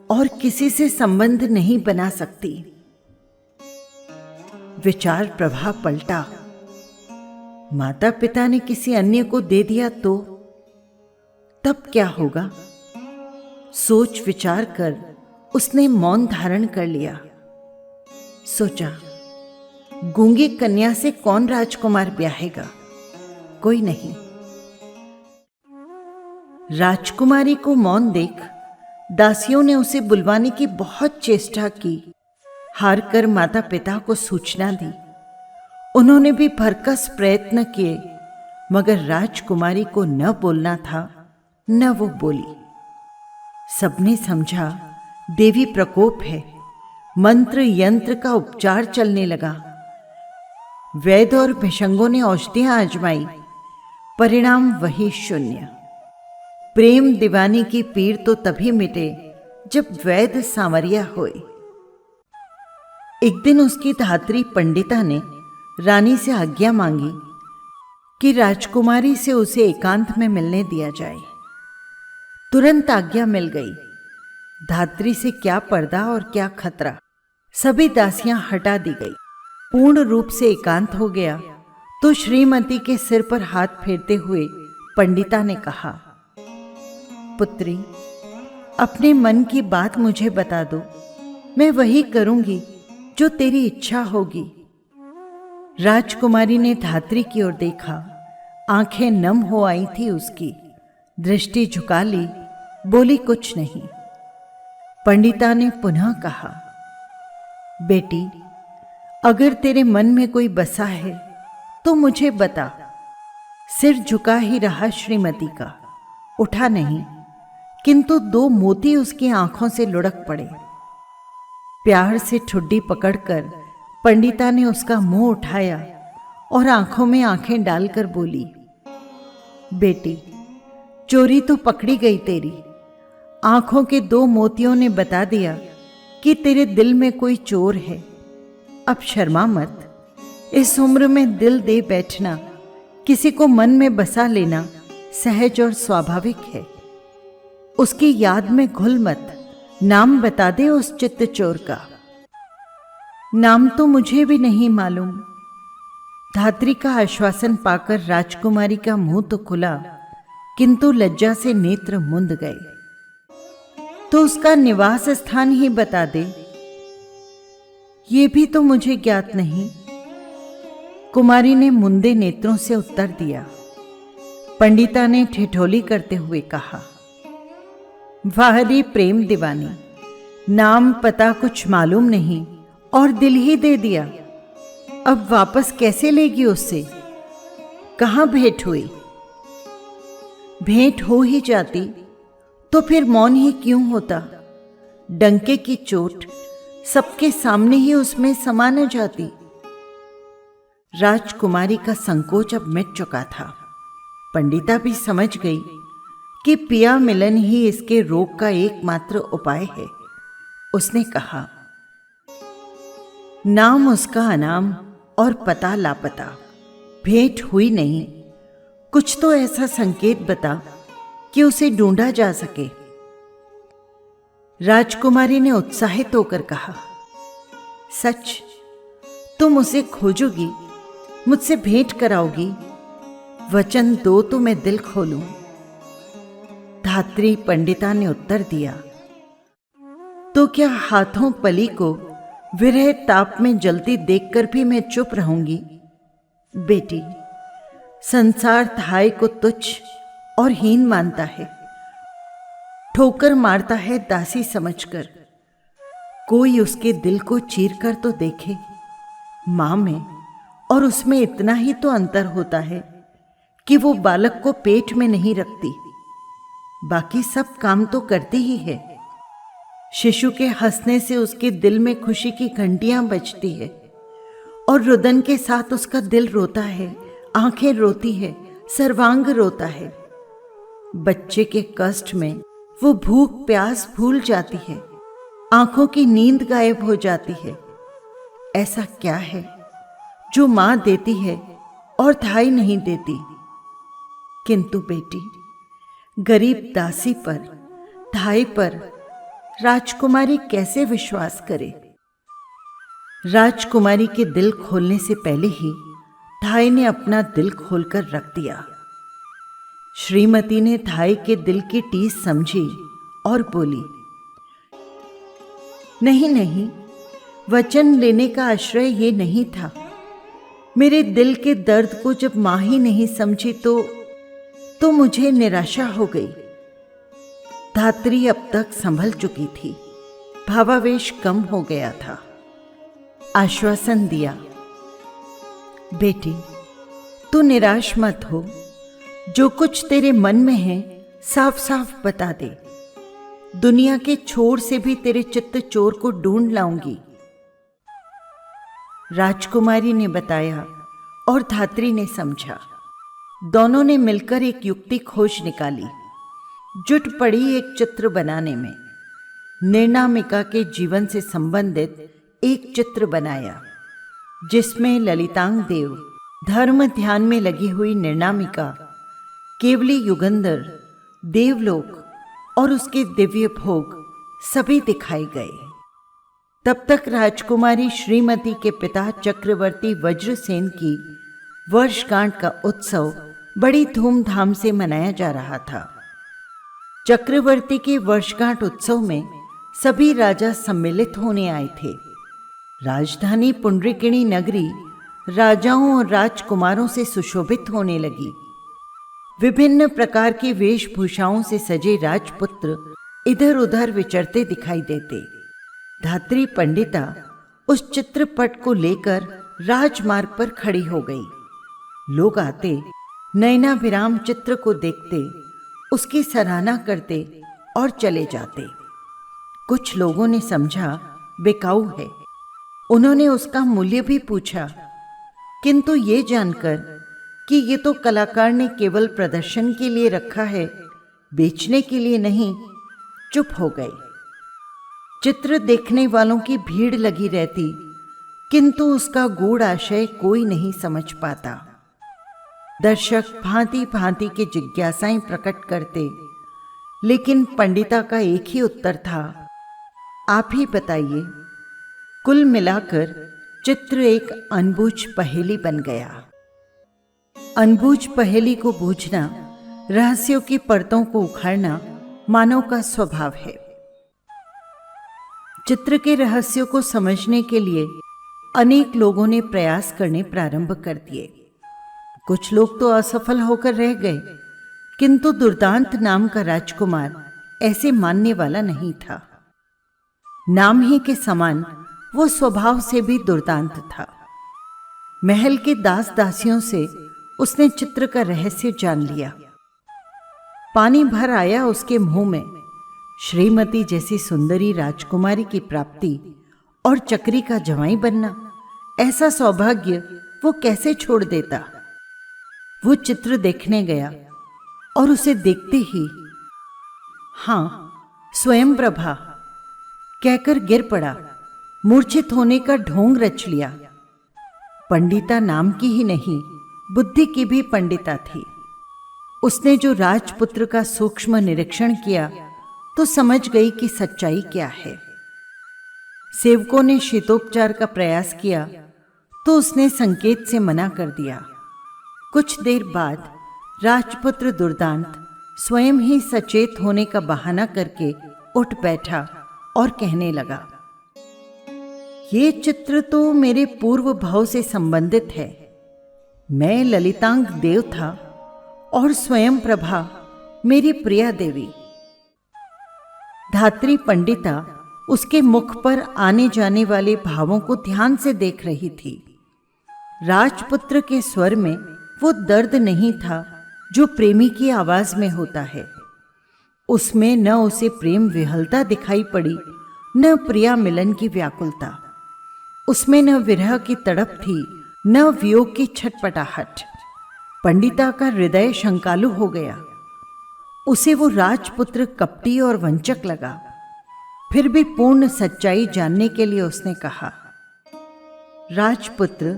और किसी से संबंध नहीं बना सकती। विचार प्रवाह पलटा। माता पिता ने किसी अन्य को दे दिया तो तब क्या होगा? सोच विचार कर उसने मौन धारण कर लिया। सोचा, गूंगी कन्या से कौन राजकुमार ब्याहेगा? कोई नहीं। राजकुमारी को मौन देख दासियों ने उसे बुलवाने की बहुत चेष्टा की। हार कर माता पिता को सूचना दी। उन्होंने भी भरकस प्रयत्न किए, मगर राजकुमारी को न बोलना था, न वो बोली। सबने समझा देवी प्रकोप है। मंत्र यंत्र का उपचार चलने लगा। वैद्य और भिषंगों ने औषधियां आजमाई, परिणाम वही शून्य। प्रेम दीवानी की पीड़ तो तभी मिटे जब वैद्य सांवरिया होए। एक दिन उसकी धात्री पंडिता ने रानी से आज्ञा मांगी कि राजकुमारी से उसे एकांत में मिलने दिया जाए। तुरंत आज्ञा मिल गई। धात्री से क्या पर्दा और क्या खतरा, सभी दासियां हटा दी गई। पूर्ण रूप से एकांत हो गया तो श्रीमती के सिर पर हाथ फेरते हुए पंडिता ने कहा, पुत्री, अपने मन की बात मुझे बता दो, मैं वही करूंगी जो तेरी इच्छा होगी। राजकुमारी ने धात्री की ओर देखा। आंखें नम हो आई थी उसकी। दृष्टि झुका ली, बोली कुछ नहीं। पंडिता ने पुनः कहा, बेटी, अगर तेरे मन में कोई बसा है तो मुझे बता। सिर झुका ही रहा श्रीमती का, उठा नहीं, किंतु 2 मोती उसकी आंखों से लुढ़क पड़े। प्यार से ठुड्डी पकड़कर पंडिता ने उसका मुंह उठाया और आंखों में आंखें डालकर बोली, बेटी, चोरी तो पकड़ी गई तेरी। आंखों के 2 मोतियों ने बता दिया कि तेरे दिल में कोई चोर है। अब शर्मा मत। इस उम्र में दिल दे बैठना, किसी को मन में बसा लेना सहज और स्वाभाविक है। उसकी याद में घुल मत। नाम बता दे उस चित्त चोर का। नाम तो मुझे भी नहीं मालूम। धात्री का आश्वासन पाकर राजकुमारी का मुंह तो खुला, किंतु लज्जा से नेत्र मुंद गए। तो उसका निवास स्थान ही बता दे। ये भी तो मुझे ज्ञात नहीं। कुमारी ने मुंदे नेत्रों से उत्तर दिया। पंडिता ने ठिठोली करते हुए कहा, वाहरी प्रेम दीवानी, नाम पता कुछ मालूम नहीं और दिल ही दे दिया। अब वापस कैसे लेगी उससे? कहां भेंट हुई? भेंट हो ही जाती तो फिर मौन ही क्यों होता? डंके की चोट सबके सामने ही उसमें समा न जाती। राजकुमारी का संकोच अब मिट चुका था। पंडिता भी समझ गई कि पिया मिलन ही इसके रोग का एकमात्र उपाय है। उसने कहा, नाम उसका अनाम और पता लापता। भेंट हुई नहीं। कुछ तो ऐसा संकेत बता कि उसे ढूंढा जा सके। राजकुमारी ने उत्साहित होकर कहा, सच? तुम उसे खोजोगी, मुझसे भेंट कराओगी? वचन दो तो मैं दिल खोलूं। धात्री पंडिता ने उत्तर दिया, तो क्या हाथों पली को विरह ताप में जलती देखकर भी मैं चुप रहूंगी? बेटी, संसार थाय को तुच्छ और हीन मानता है, ठोकर मारता है दासी समझकर। कोई उसके दिल को चीर कर तो देखे। मां में और उसमें इतना ही तो अंतर होता है कि वो बालक को पेट में नहीं रखती, बाकी सब काम तो करती ही है। शिशु के हंसने से उसके दिल में खुशी की घंटियां बजती है और रुदन के साथ उसका दिल रोता है, आंखें रोती है, सर्वांग रोता है। बच्चे के कष्ट में वो भूख प्यास भूल जाती है, आंखों की नींद गायब हो जाती है। ऐसा क्या है जो मां देती है और धाई नहीं देती? किंतु बेटी, गरीब दासी पर, धाई पर राजकुमारी कैसे विश्वास करे? राजकुमारी के दिल खोलने से पहले ही धाई ने अपना दिल खोलकर रख दिया। श्रीमती ने धाई के दिल की टीस समझी और बोली, नहीं नहीं, वचन लेने का आश्रय ये नहीं था। मेरे दिल के दर्द को जब मां ही नहीं समझी तो मुझे निराशा हो गई। धात्री अब तक संभल चुकी थी, भावावेश कम हो गया था। आश्वासन दिया, बेटी तू निराश मत हो, जो कुछ तेरे मन में है साफ साफ बता दे। दुनिया के छोर से भी तेरे चित्त चोर को ढूंढ लाऊंगी। राजकुमारी ने बताया और धात्री ने समझा। दोनों ने मिलकर एक युक्ति खोज निकाली। जुट पड़ी एक चित्र बनाने में। निर्नामिका के जीवन से संबंधित एक चित्र बनाया, जिसमें ललितांग देव, धर्म ध्यान में लगी हुई निर्नामिका, केवली युगंधर, देवलोक और उसके दिव्य भोग सभी दिखाए गए। तब तक राजकुमारी श्रीमती के पिता चक्रवर्ती वज्रसेन की वर्षगांठ का उत्सव बड़ी धूमधाम से मनाया जा रहा था। चक्रवर्ती के वर्षगांठ उत्सव में सभी राजा सम्मिलित होने आए थे। राजधानी पुंडरीकिणी नगरी राजाओं और राजकुमारों से सुशोभित होने लगी। विभिन्न प्रकार की वेशभूषाओं से सजे राजपुत्र इधर उधर विचरते दिखाई देते। धात्री पंडिता उस चित्रपट को लेकर राजमार्ग पर खड़ी हो गई। लोग आते, नयनाभिराम चित्र को देखते, उसकी सराहना करते और चले जाते। कुछ लोगों ने समझा बेकाऊ है। उन्होंने उसका मूल्य भी पूछा, किंतु ये जानकर कि ये तो कलाकार ने केवल प्रदर्शन के लिए रखा है, बेचने के लिए नहीं, चुप हो गए। चित्र देखने वालों की भीड़ लगी रहती, किंतु उसका गूढ़ आशय कोई नहीं समझ पाता। दर्शक भांति भांति के जिज्ञासाएं प्रकट करते, लेकिन पंडिता का एक ही उत्तर था, आप ही बताइए। कुल मिलाकर चित्र एक अनबूझ पहेली बन गया। अनबूझ पहेली को बूझना, रहस्यों की परतों को उखाड़ना मानव का स्वभाव है। चित्र के रहस्यों को समझने के लिए अनेक लोगों ने प्रयास करने प्रारंभ कर दिए। कुछ लोग तो असफल होकर रह गए, किंतु दुर्दांत नाम का राजकुमार ऐसे मानने वाला नहीं था। नाम ही के समान वो स्वभाव से भी दुर्दांत था। महल के दास दासियों से उसने चित्र का रहस्य जान लिया। पानी भर आया उसके मुंह में। श्रीमती जैसी सुंदरी राजकुमारी की प्राप्ति और चक्री का जवाई बनना, ऐसा सौभाग्य वो कैसे छोड़ देता। वो चित्र देखने गया और उसे देखते ही हाँ, स्वयं प्रभा कहकर गिर पड़ा। मूर्छित होने का ढोंग रच लिया। पंडिता नाम की ही नहीं, बुद्धि की भी पंडिता थी। उसने जो राजपुत्र का सूक्ष्म निरीक्षण किया तो समझ गई कि सच्चाई क्या है। सेवकों ने शीतोपचार का प्रयास किया तो उसने संकेत से मना कर दिया। कुछ देर बाद राजपुत्र दुर्दांत स्वयं ही सचेत होने का बहाना करके उठ बैठा और कहने लगा, ये चित्र तो मेरे पूर्व भाव से संबंधित है। मैं ललितांग देव था और स्वयं प्रभा मेरी प्रिया देवी। धात्री पंडिता उसके मुख पर आने जाने वाले भावों को ध्यान से देख रही थी। राजपुत्र के स्वर में वो दर्द नहीं था जो प्रेमी की आवाज में होता है। उसमें न उसे प्रेम विहलता दिखाई पड़ी, न प्रिया मिलन की व्याकुलता। उसमें न विरह की तड़प थी, न वियोग की छटपटाहट। पंडिता का हृदय शंकालु हो गया। उसे वो राजपुत्र कपटी और वंचक लगा। फिर भी पूर्ण सच्चाई जानने के लिए उसने कहा, राजपुत्र,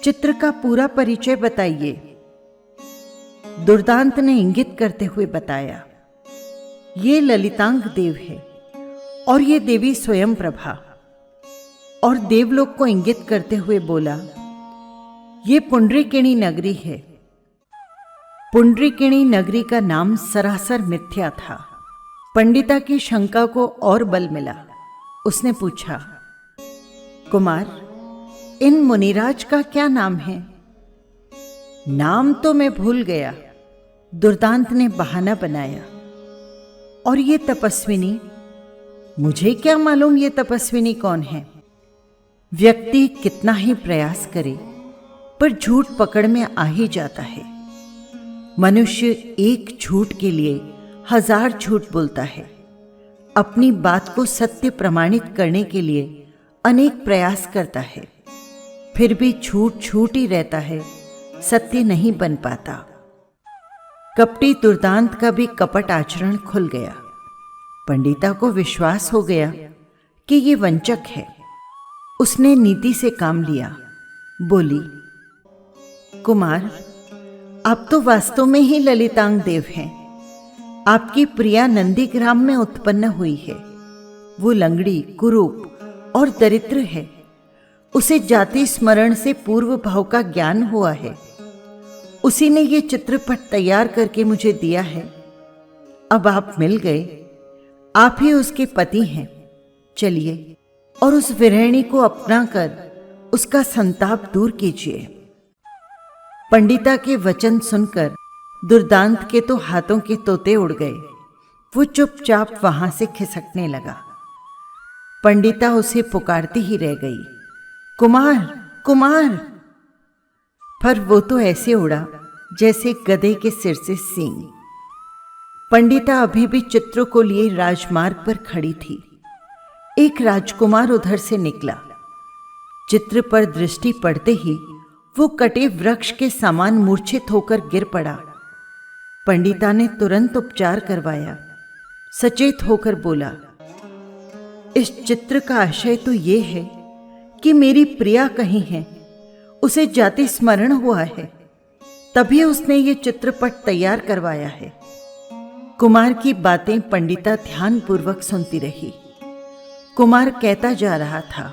चित्र का पूरा परिचय बताइए। दुर्दांत ने इंगित करते हुए बताया, ये ललितांग देव है और ये देवी स्वयं प्रभा। और देवलोक को इंगित करते हुए बोला, ये पुंडरीकिणी नगरी है। पुंडरीकिणी नगरी का नाम सरासर मिथ्या था। पंडिता की शंका को और बल मिला। उसने पूछा, कुमार, इन मुनिराज का क्या नाम है? नाम तो मैं भूल गया, दुर्दांत ने बहाना बनाया। और ये तपस्विनी, मुझे क्या मालूम ये तपस्विनी कौन है। व्यक्ति कितना ही प्रयास करे पर झूठ पकड़ में आ ही जाता है। मनुष्य एक झूठ के लिए 1000 झूठ बोलता है। अपनी बात को सत्य प्रमाणित करने के लिए अनेक प्रयास करता है, फिर भी झूठ झूठ ही रहता है, सत्य नहीं बन पाता। कपटी दुर्दांत का भी कपट आचरण खुल गया। पंडिता को विश्वास हो गया कि ये वंचक है। उसने नीति से काम लिया। बोली, कुमार, आप तो वास्तव में ही ललितांग देव हैं। आपकी प्रिया नंदीग्राम में उत्पन्न हुई है। वो लंगड़ी, कुरूप और दरिद्र है। उसे जाति स्मरण से पूर्व भाव का ज्ञान हुआ है। उसी ने ये चित्रपट तैयार करके मुझे दिया है। अब आप मिल गए, आप ही उसके पति हैं। चलिए और उस विरहिणी को अपना कर उसका संताप दूर कीजिए। पंडिता के वचन सुनकर दुर्दांत के तो हाथों के तोते उड़ गए। वो चुपचाप वहां से खिसकने लगा। पंडिता उसे पुकारती ही रह गई, कुमार, कुमार। पर वो तो ऐसे उड़ा जैसे गधे के सिर से सींग। पंडिता अभी भी चित्र को लिए राजमार्ग पर खड़ी थी। एक राजकुमार उधर से निकला। चित्र पर दृष्टि पड़ते ही वो कटे वृक्ष के समान मूर्छित होकर गिर पड़ा। पंडिता ने तुरंत उपचार करवाया। सचेत होकर बोला, इस चित्र का आशय तो ये है कि मेरी प्रिया कहीं है, उसे जाति स्मरण हुआ है, तभी उसने ये चित्रपट तैयार करवाया है। कुमार की बातें पंडिता ध्यानपूर्वक सुनती रही। कुमार कहता जा रहा था,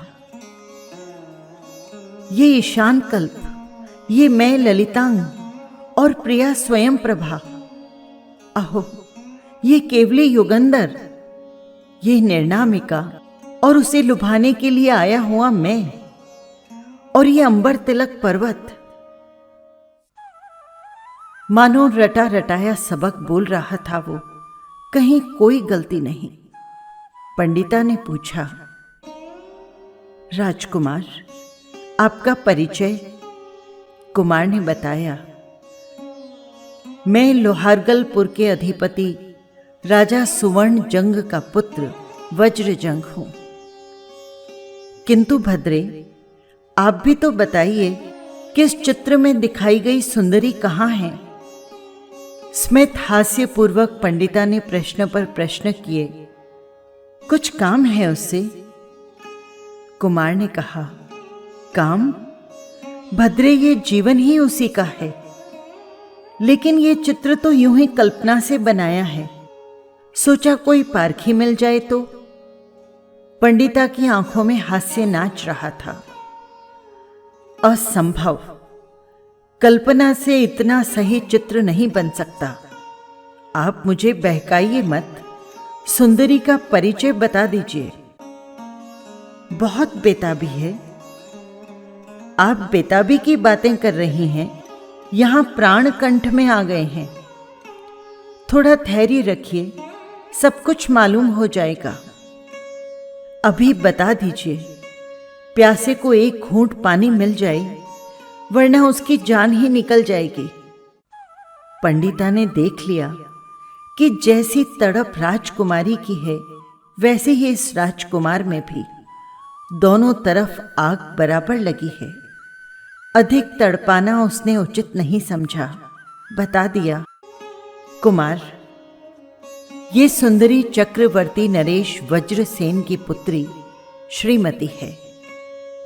ये ईशान कल्प, ये मैं ललितांग और प्रिया स्वयं प्रभा। अहो, ये केवली युगंधर, ये निर्नामिका और उसे लुभाने के लिए आया हुआ मैं, और ये अंबर तिलक पर्वत। मानो रटा रटाया सबक बोल रहा था वो, कहीं कोई गलती नहीं। पंडिता ने पूछा, राजकुमार, आपका परिचय? कुमार ने बताया, मैं लोहारगलपुर के अधिपति राजा सुवर्ण जंग का पुत्र वज्रजंग हूं। किंतु भद्रे, आप भी तो बताइए कि इस चित्र में दिखाई गई सुंदरी कहाँ है? स्मित हास्यपूर्वक पंडिता ने प्रश्न पर प्रश्न किए। कुछ काम है उससे? कुमार ने कहा, काम? भद्रे, ये जीवन ही उसी का है। लेकिन ये चित्र तो यूं ही कल्पना से बनाया है। सोचा कोई पारखी मिल जाए तो। पंडिता की आंखों में हास्य नाच रहा था। असंभव, कल्पना से इतना सही चित्र नहीं बन सकता। आप मुझे बहकाइए मत, सुंदरी का परिचय बता दीजिए। बहुत बेताबी है। आप बेताबी की बातें कर रही हैं, यहां प्राण कंठ में आ गए हैं। थोड़ा धैर्य रखिए, सब कुछ मालूम हो जाएगा। अभी बता दीजिए, प्यासे को एक घूंट पानी मिल जाए, वरना उसकी जान ही निकल जाएगी। पंडिता ने देख लिया कि जैसी तड़प राजकुमारी की है, वैसे ही इस राजकुमार में भी दोनों तरफ आग बराबर लगी है। अधिक तड़पाना उसने उचित नहीं समझा। बता दिया, कुमार, ये सुंदरी चक्रवर्ती नरेश वज्रसेन की पुत्री श्रीमती है।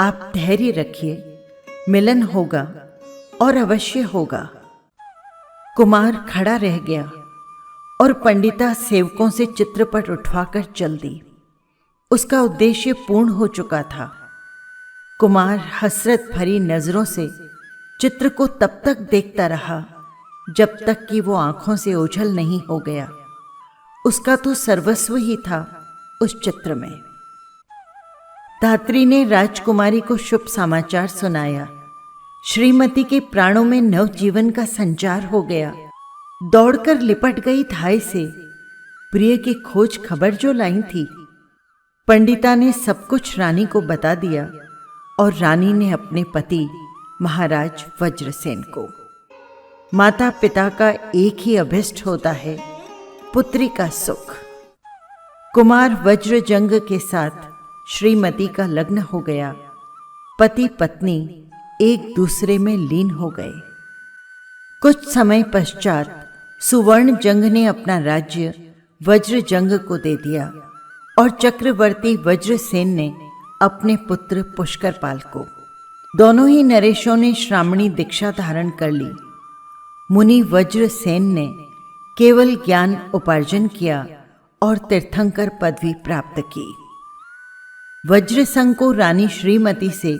आप धैर्य रखिए, मिलन होगा और अवश्य होगा। कुमार खड़ा रह गया और पंडिता सेवकों से चित्रपट उठवाकर चल दी। उसका उद्देश्य पूर्ण हो चुका था। कुमार हसरत भरी नजरों से चित्र को तब तक देखता रहा जब तक कि वो आंखों से ओझल नहीं हो गया। उसका तो सर्वस्व ही था उस चित्र में। धात्री ने राजकुमारी को शुभ समाचार सुनाया। श्रीमती के प्राणों में नव जीवन का संचार हो गया। दौड़कर लिपट गई धाय से प्रिय की खोज खबर जो लाई थी। पंडिता ने सब कुछ रानी को बता दिया और रानी ने अपने पति महाराज वज्रसेन को। माता पिता का एक ही अभिष्ट होता है, पुत्री का सुख। कुमार वज्रजंग के साथ श्रीमती का लग्न हो गया। पति पत्नी एक दूसरे में लीन हो गए। कुछ समय पश्चात सुवर्ण जंग ने अपना राज्य वज्रजंग को दे दिया और चक्रवर्ती वज्रसेन ने अपने पुत्र पुष्करपाल को। दोनों ही नरेशों ने श्रामणी दीक्षा धारण कर ली। मुनि वज्रसेन ने केवल ज्ञान उपार्जन किया और तीर्थंकर पदवी प्राप्त की। वज्रसंग को रानी श्रीमती से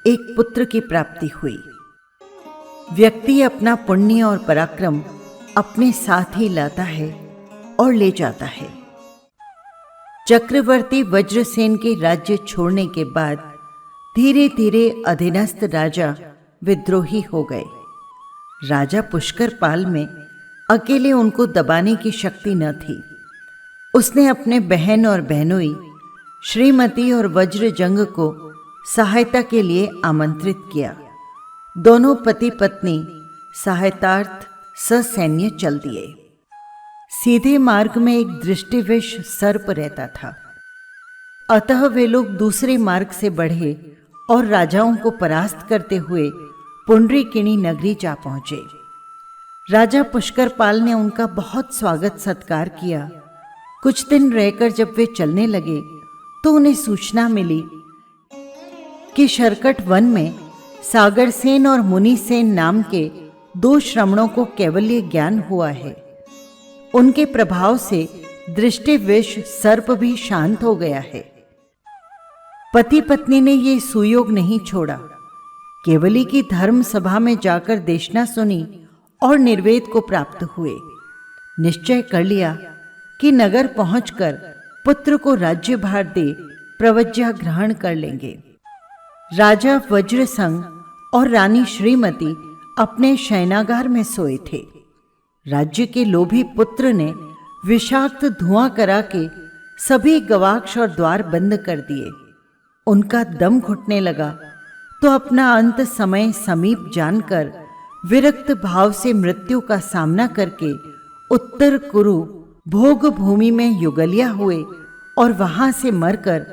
एक पुत्र की प्राप्ति हुई। व्यक्ति अपना पुण्य और पराक्रम अपने साथ ही लाता है और ले जाता है। चक्रवर्ती वज्रसेन के राज्य छोड़ने के बाद धीरे धीरे अधीनस्थ राजा विद्रोही हो गए। राजा पुष्करपाल में अकेले उनको दबाने की शक्ति न थी। उसने अपने बहन और बहनोई श्रीमती और वज्रजंग को सहायता के लिए आमंत्रित किया। दोनों पति पत्नी सहायतार्थ ससैन्य चल दिए। सीधे मार्ग में एक दृष्टिविष सर्प रहता था, अतः वे लोग दूसरे मार्ग से बढ़े और राजाओं को परास्त करते हुए पुंडरीकिनी नगरी जा पहुंचे। राजा पुष्करपाल ने उनका बहुत स्वागत सत्कार किया। कुछ दिन रहकर जब वे चलने लगे तो उन्हें सूचना मिली कि शरकट वन में सागरसेन और मुनिसेन नाम के 2 श्रमणों को कैवल्य ज्ञान हुआ है। उनके प्रभाव से दृष्टिविष सर्प भी शांत हो गया है। पति पत्नी ने ये सुयोग नहीं छोड़ा। केवली की धर्म सभा में जाकर देशना सुनी और निर्वेद को प्राप्त हुए। निश्चय कर लिया कि नगर पहुंचकर पुत्र को राज्यभार दे प्रवज्ञा ग्रहण कर लेंगे। राजा वज्रसंग और रानी श्रीमती अपने शयनागार में सोए थे। राज्य के लोभी पुत्र ने विषाक्त धुआं करा के सभी गवाक्ष और द्वार बंद कर दिए। उनका दम घुटने लगा तो अपना अंत समय समीप जानकर विरक्त भाव से मृत्यु का सामना करके उत्तर कुरु भोग भूमि में युगलिया हुए और वहां से मरकर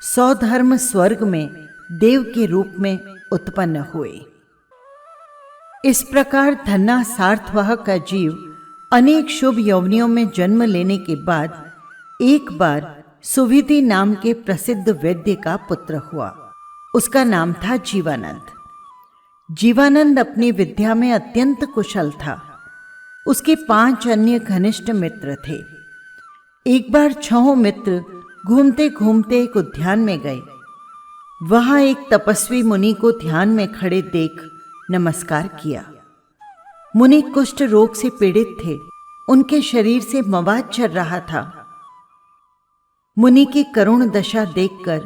सौधर्म स्वर्ग में देव के रूप में उत्पन्न हुए। इस प्रकार धन्ना सार्थवाह का जीव अनेक शुभ यौवनियों में जन्म लेने के बाद एक बार सुविधि नाम के प्रसिद्ध वैद्य का पुत्र हुआ। उसका नाम था जीवानंद। जीवानंद अपनी विद्या में अत्यंत कुशल था। उसके 5 अन्य घनिष्ठ मित्र थे। एक बार 6 मित्र घूमते घूमते एक उद्यान में गए। वहां एक तपस्वी मुनि को ध्यान में खड़े देख नमस्कार किया। मुनि कुष्ठ रोग से पीड़ित थे। उनके शरीर से मवाद चल रहा था। मुनि की करुण दशा देखकर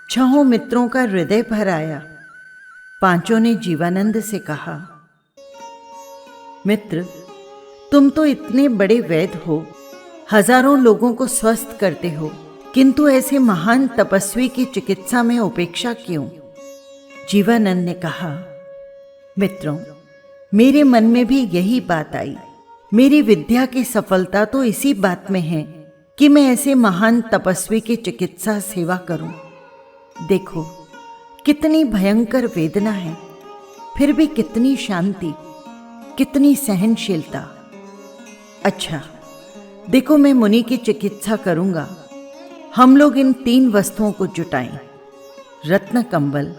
6 मित्रों का हृदय भर आया। 5 ने जीवानंद से कहा, मित्र, तुम तो इतने बड़े वैद्य हो, हजारों लोगों को स्वस्थ करते हो, किंतु ऐसे महान तपस्वी की चिकित्सा में उपेक्षा क्यों? जीवानंद ने कहा, मित्रों, मेरे मन में भी यही बात आई। मेरी विद्या की सफलता तो इसी बात में है कि मैं ऐसे महान तपस्वी की चिकित्सा सेवा करूं। देखो, कितनी भयंकर वेदना है, फिर भी कितनी शांति, कितनी सहनशीलता। अच्छा, देखो, मैं मुनि की चिकित्सा करूंगा। हम लोग इन 3 वस्तुओं को जुटाएं, रत्न कंबल,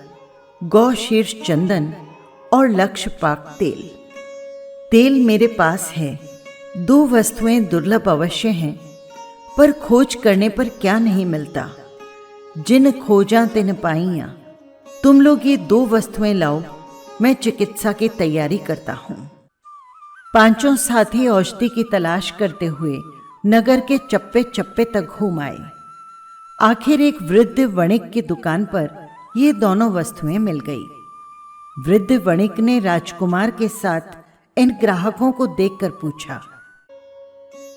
गौ शीर्ष चंदन और लक्षपाक तेल। तेल मेरे पास है। 2 वस्तुएं दुर्लभ अवश्य हैं, पर खोज करने पर क्या नहीं मिलता। जिन खोजा तिन पाइयां। तुम लोग ये 2 वस्तुएं लाओ, मैं चिकित्सा की तैयारी करता हूं। 5 साथी औषधि की तलाश करते हुए नगर के चप्पे चप्पे तक घूम आए। आखिर एक वृद्ध वणिक की दुकान पर ये दोनों वस्तुएं मिल गई। वृद्ध वणिक ने राजकुमार के साथ इन ग्राहकों को देखकर पूछा,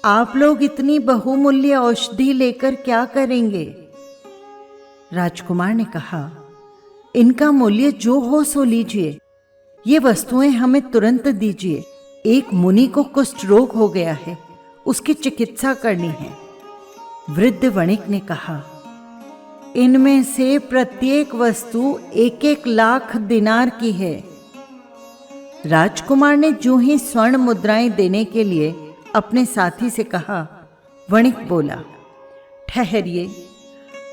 आप लोग इतनी बहुमूल्य औषधि लेकर क्या करेंगे? राजकुमार ने कहा, इनका मूल्य जो हो सो लीजिए। ये वस्तुएं हमें तुरंत दीजिए। एक मुनि को कुष्ठ रोग हो गया है, उसकी चिकित्सा करनी है। वृद्ध वणिक ने कहा, इनमें से प्रत्येक वस्तु 1-1 लाख दिनार की है। राजकुमार ने जो ही स्वर्ण मुद्राएं देने के लिए अपने साथी से कहा, वणिक बोला, ठहरिए,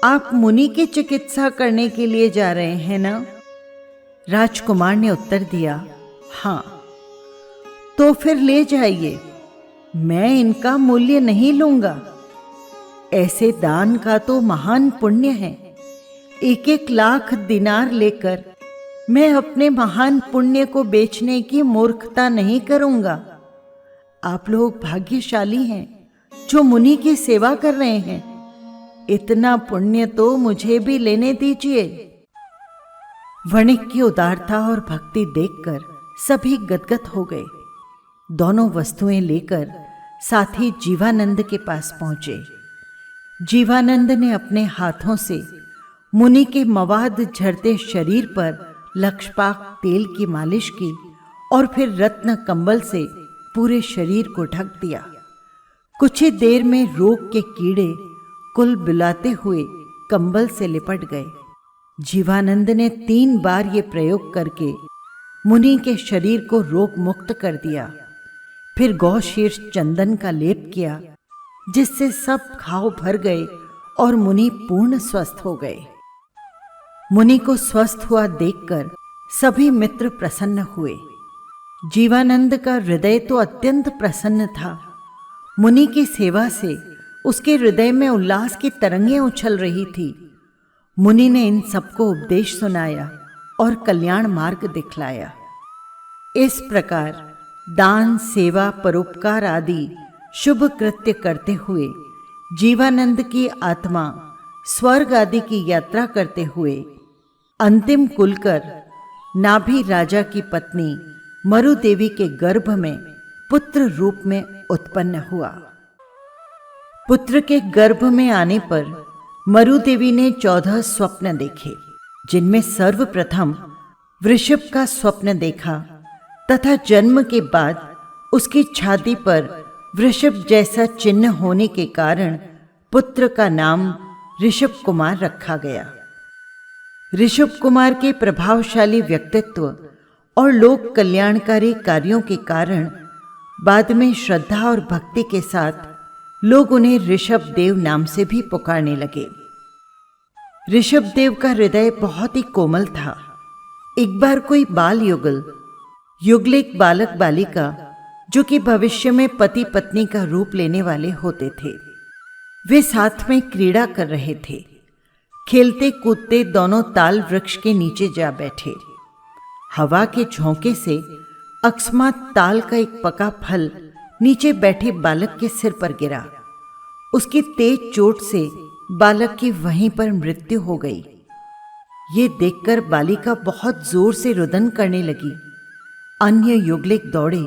आप मुनि की चिकित्सा करने के लिए जा रहे हैं ना? राजकुमार ने उत्तर दिया, हां। तो फिर ले जाइए, मैं इनका मूल्य नहीं लूंगा। ऐसे दान का तो महान पुण्य है। 1-1 लाख दिनार लेकर मैं अपने महान पुण्य को बेचने की मूर्खता नहीं करूंगा। आप लोग भाग्यशाली हैं जो मुनि की सेवा कर रहे हैं। इतना पुण्य तो मुझे भी लेने दीजिए। वणिक की उदारता और भक्ति देखकर सभी गदगद हो गए। दोनों वस्तुएं लेकर साथी जीवानंद के पास पहुंचे। जीवानंद ने अपने हाथों से मुनि के मवाद झरते शरीर पर लक्षपाक तेल की मालिश की और फिर रत्न कंबल से पूरे शरीर को ढक दिया। कुछ ही देर में रोग के कीड़े कुल बुलाते हुए कंबल से लिपट गए। जीवानंद ने 3 बार ये प्रयोग करके मुनि के शरीर को रोग मुक्त कर दिया। फिर गौ शीर्ष चंदन का लेप किया, जिससे सब घाव भर गए और मुनि पूर्ण स्वस्थ हो गए। मुनि को स्वस्थ हुआ देखकर सभी मित्र प्रसन्न हुए। जीवानंद का हृदय तो अत्यंत प्रसन्न था। मुनि की सेवा से उसके हृदय में उल्लास की तरंगें उछल रही थी। मुनि ने इन सबको उपदेश सुनाया और कल्याण मार्ग दिखलाया। इस प्रकार दान, सेवा, परोपकार आदि शुभ कृत्य करते हुए जीवानंद की आत्मा स्वर्ग आदि की यात्रा करते हुए अंतिम कुलकर नाभि राजा की पत्नी मरु देवी के गर्भ में पुत्र रूप में उत्पन्न हुआ। पुत्र के गर्भ में आने पर मरु देवी ने 14 स्वप्न देखे, जिनमें सर्वप्रथम वृषभ का स्वप्न देखा तथा जन्म के बाद उसकी छाती पर वृषभ जैसा चिन्ह होने के कारण पुत्र का नाम ऋषभ कुमार रखा गया। ऋषभ कुमार के प्रभावशाली व्यक्तित्व और लोक कल्याणकारी कार्यों के कारण बाद में श्रद्धा और भक्ति के साथ लोग उन्हें ऋषभ देव नाम से भी पुकारने लगे। ऋषभ देव का हृदय बहुत ही कोमल था। एक बार कोई बाल युगलिक बालक बालिका, जो कि भविष्य में पति पत्नी का रूप लेने वाले होते थे, वे साथ में क्रीड़ा कर रहे थे। खेलते कूदते दोनों ताल वृक्ष के नीचे जा बैठे। हवा के झोंके से अकस्मात ताल का एक पका फल नीचे बैठे बालक के सिर पर गिरा। उसकी तेज चोट से बालक की वहीं पर मृत्यु हो गई। ये देखकर बालिका बहुत जोर से रुदन करने लगी। अन्य युगलिक दौड़े।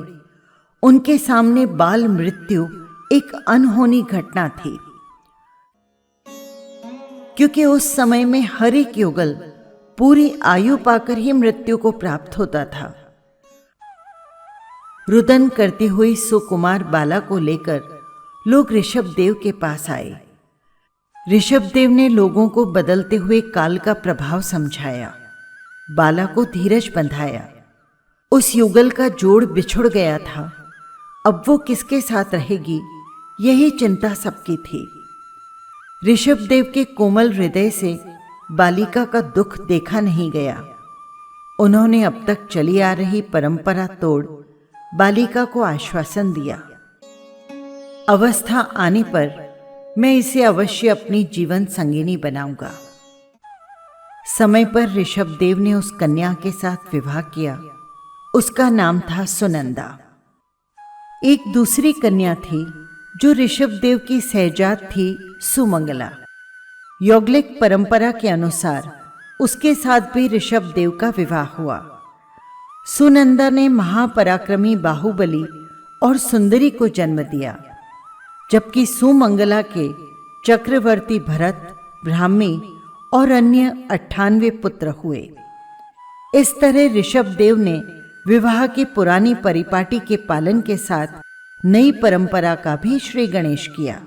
उनके सामने बाल मृत्यु एक अनहोनी घटना थी, क्योंकि उस समय में हर एक युगल पूरी आयु पाकर ही मृत्यु को प्राप्त होता था। रुदन करती हुई सुकुमार बाला को लेकर लोग ऋषभ देव के पास आए। ऋषभ देव ने लोगों को बदलते हुए काल का प्रभाव समझाया। बाला को धीरज बंधाया। उस युगल का जोड़ बिछुड़ गया था। अब वो किसके साथ रहेगी, यही चिंता सबकी थी। ऋषभदेव के कोमल हृदय से बालिका का दुख देखा नहीं गया। उन्होंने अब तक चली आ रही परंपरा तोड़ बालिका को आश्वासन दिया, अवस्था आने पर मैं इसे अवश्य अपनी जीवन संगिनी बनाऊंगा। समय पर ऋषभदेव ने उस कन्या के साथ विवाह किया। उसका नाम था सुनंदा। एक दूसरी कन्या थी जो ऋषभदेव की सहजात थी, सुमंगला। यौगलिक परंपरा के अनुसार उसके साथ भी ऋषभदेव का विवाह हुआ। सुनंदा ने महापराक्रमी बाहुबली और सुंदरी को जन्म दिया, जबकि सुमंगला के चक्रवर्ती भरत, ब्राह्मी और अन्य 98 पुत्र हुए। इस तरह ऋषभदेव ने विवाह की पुरानी परिपाटी के पालन के साथ नई परंपरा का भी श्री गणेश किया।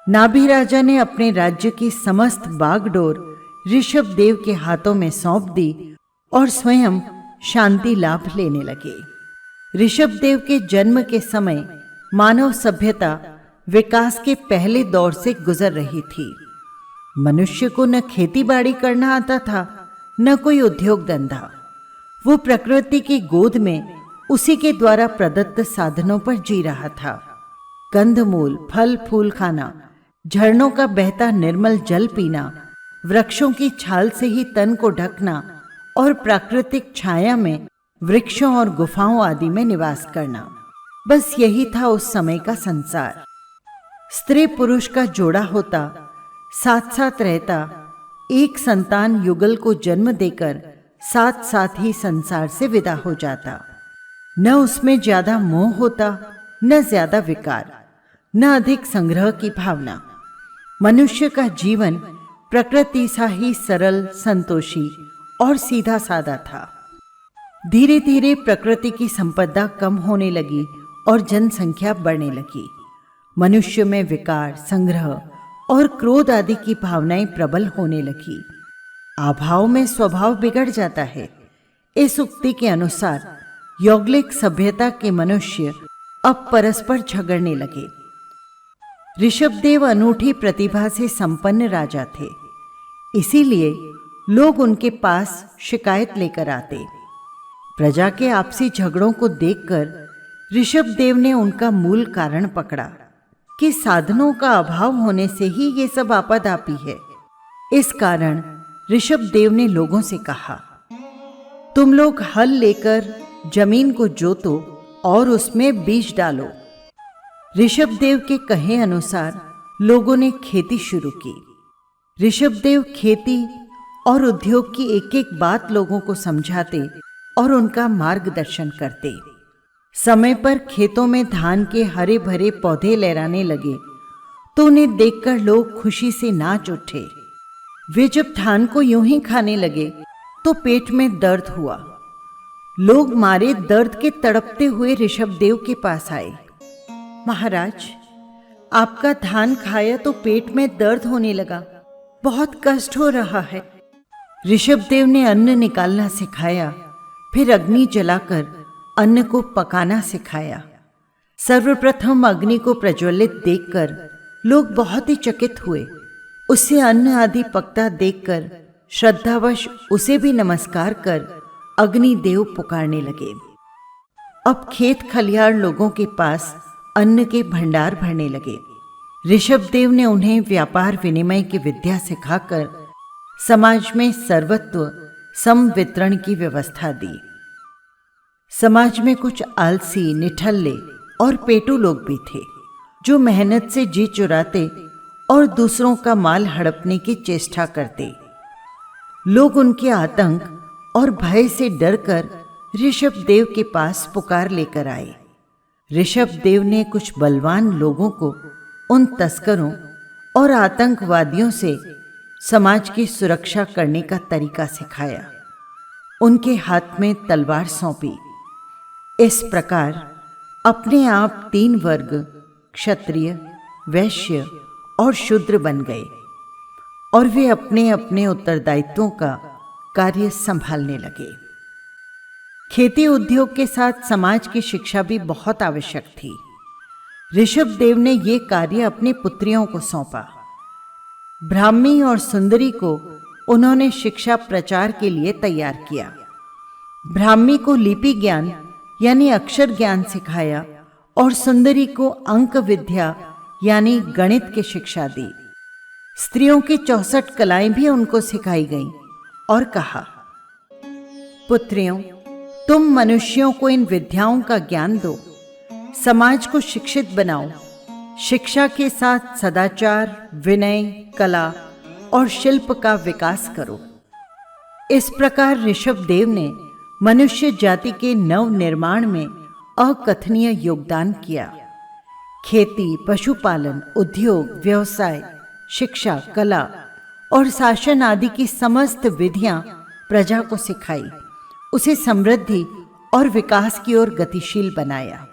नाभि राजा ने अपने राज्य की समस्त बागडोर ऋषभदेव के हाथों में सौंप दी और स्वयं शांति लाभ लेने लगे। ऋषभदेव के जन्म के समय मानव सभ्यता विकास के पहले दौर से गुजर रही थी। मनुष्य को न खेती बाड़ी करना आता था, न कोई उद्योग धंधा। वो प्रकृति की गोद में उसी के द्वारा प्रदत्त साधनों पर जी रहा था। कंदमूल, फल फूल खाना, झरनों का बहता निर्मल जल पीना, वृक्षों की छाल से ही तन को ढकना और प्राकृतिक छाया में वृक्षों और गुफाओं आदि में निवास करना, बस यही था उस समय का संसार। स्त्री पुरुष का जोड़ा होता, साथ साथ रहता, एक संतान युगल को जन्म देकर साथ साथ ही संसार से विदा हो जाता। न उसमें ज्यादा मोह होता, न ज्यादा विकार, न अधिक संग्रह की भावना। मनुष्य का जीवन प्रकृति सा ही सरल, संतोषी और सीधा साधा था। धीरे धीरे प्रकृति की संपदा कम होने लगी और जनसंख्या बढ़ने लगी। मनुष्य में विकार, संग्रह और क्रोध आदि की भावनाएं प्रबल होने लगी। अभाव में स्वभाव बिगड़ जाता है। इस उक्ति के अनुसार यौगलिक सभ्यता के मनुष्य अब परस्पर झगड़ने लगे। ऋषभदेव अनूठी प्रतिभा से संपन्न राजा थे, इसीलिए लोग उनके पास शिकायत लेकर आते। प्रजा के आपसी झगड़ों को देखकर ऋषभदेव ने उनका मूल कारण पकड़ा कि साधनों का अभाव होने से ही ये सब आपद आपी है। इस कारण ऋषभदेव ने लोगों से कहा, तुम लोग हल लेकर जमीन को जोतो और उसमें बीज डालो। ऋषभदेव के कहे अनुसार लोगों ने खेती शुरू की। ऋषभदेव खेती और उद्योग की एक एक बात लोगों को समझाते और उनका मार्गदर्शन करते। समय पर खेतों में धान के हरे भरे पौधे लहराने लगे तो उन्हें देखकर लोग खुशी से नाच उठे। वे जब धान को यूं ही खाने लगे तो पेट में दर्द हुआ। लोग मारे दर्द के तड़पते हुए ऋषभदेव के पास आए। महाराज, आपका धान खाया तो पेट में दर्द होने लगा, बहुत कष्ट हो रहा है। ऋषभदेव ने अन्न निकालना सिखाया, फिर अग्नि जलाकर अन्न को पकाना सिखाया। सर्वप्रथम अग्नि को प्रज्वलित देखकर लोग बहुत ही चकित हुए। उससे अन्न आदि पकता देखकर श्रद्धावश उसे भी नमस्कार कर अग्निदेव पुकारने लगे। अब खेत खलिहार लोगों के पास अन्न के भंडार भरने लगे। ऋषभदेव ने उन्हें व्यापार विनिमय की विद्या सिखाकर समाज में सर्वत्व सम वितरण की व्यवस्था दी। समाज में कुछ आलसी, निठल्ले और पेटू लोग भी थे जो मेहनत से जी चुराते और दूसरों का माल हड़पने की चेष्टा करते। लोग उनके आतंक और भय से डरकर ऋषभदेव के पास पुकार लेकर आए। ऋषभदेव ने कुछ बलवान लोगों को उन तस्करों और आतंकवादियों से समाज की सुरक्षा करने का तरीका सिखाया। उनके हाथ में तलवार सौंपी। इस प्रकार अपने आप 3 वर्ग क्षत्रिय, वैश्य और शूद्र बन गए और वे अपने अपने उत्तरदायित्वों का कार्य संभालने लगे। खेती उद्योग के साथ समाज की शिक्षा भी बहुत आवश्यक थी। ऋषभदेव ने ये कार्य अपनी पुत्रियों को सौंपा। ब्राह्मी और सुंदरी को उन्होंने शिक्षा प्रचार के लिए तैयार किया। ब्राह्मी को लिपि ज्ञान यानी अक्षर ज्ञान सिखाया और सुंदरी को अंक विद्या यानी गणित की शिक्षा दी। स्त्रियों की 64 कलाएं भी उनको सिखाई गईं और कहा, पुत्रियों, तुम मनुष्यों को इन विद्याओं का ज्ञान दो, समाज को शिक्षित बनाओ। शिक्षा के साथ सदाचार, विनय, कला और शिल्प का विकास करो। इस प्रकार ऋषभदेव ने मनुष्य जाति के नव निर्माण में अकथनीय योगदान किया। खेती, पशुपालन, उद्योग, व्यवसाय, शिक्षा, कला और शासन आदि की समस्त विधियां प्रजा को सिखाई, उसे समृद्धि और विकास की ओर गतिशील बनाया।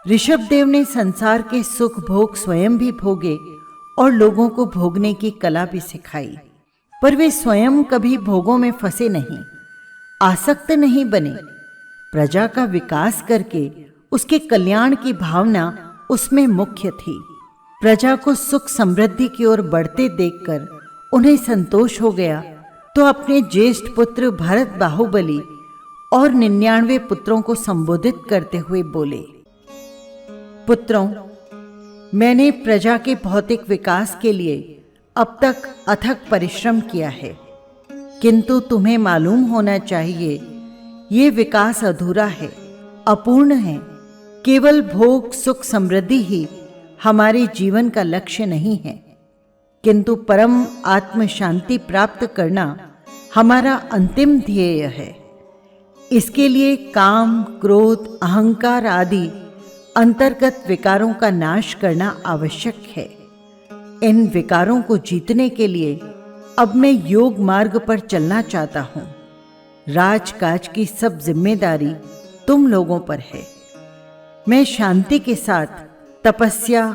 ऋषभदेव ने संसार के सुख भोग स्वयं भी भोगे और लोगों को भोगने की कला भी सिखाई, पर वे स्वयं कभी भोगों में फंसे नहीं, आसक्त नहीं बने। प्रजा का विकास करके उसके कल्याण की भावना उसमें मुख्य थी। प्रजा को सुख समृद्धि की ओर बढ़ते देखकर उन्हें संतोष हो गया, तो अपने ज्येष्ठ पुत्र भरत बाहुबली और 99 पुत्रों को संबोधित करते हुए बोले, पुत्रों, मैंने प्रजा के भौतिक विकास के लिए अब तक अथक परिश्रम किया है, किंतु तुम्हें मालूम होना चाहिए ये विकास अधूरा है, अपूर्ण है। केवल भोग, सुख, समृद्धि ही हमारे जीवन का लक्ष्य नहीं है, किंतु परम आत्म शांति प्राप्त करना हमारा अंतिम ध्येय है। इसके लिए काम, क्रोध, अहंकार आदि अंतर्गत विकारों का नाश करना आवश्यक है। इन विकारों को जीतने के लिए अब मैं योग मार्ग पर चलना चाहता हूं। राजकाज की सब जिम्मेदारी तुम लोगों पर है। मैं शांति के साथ तपस्या,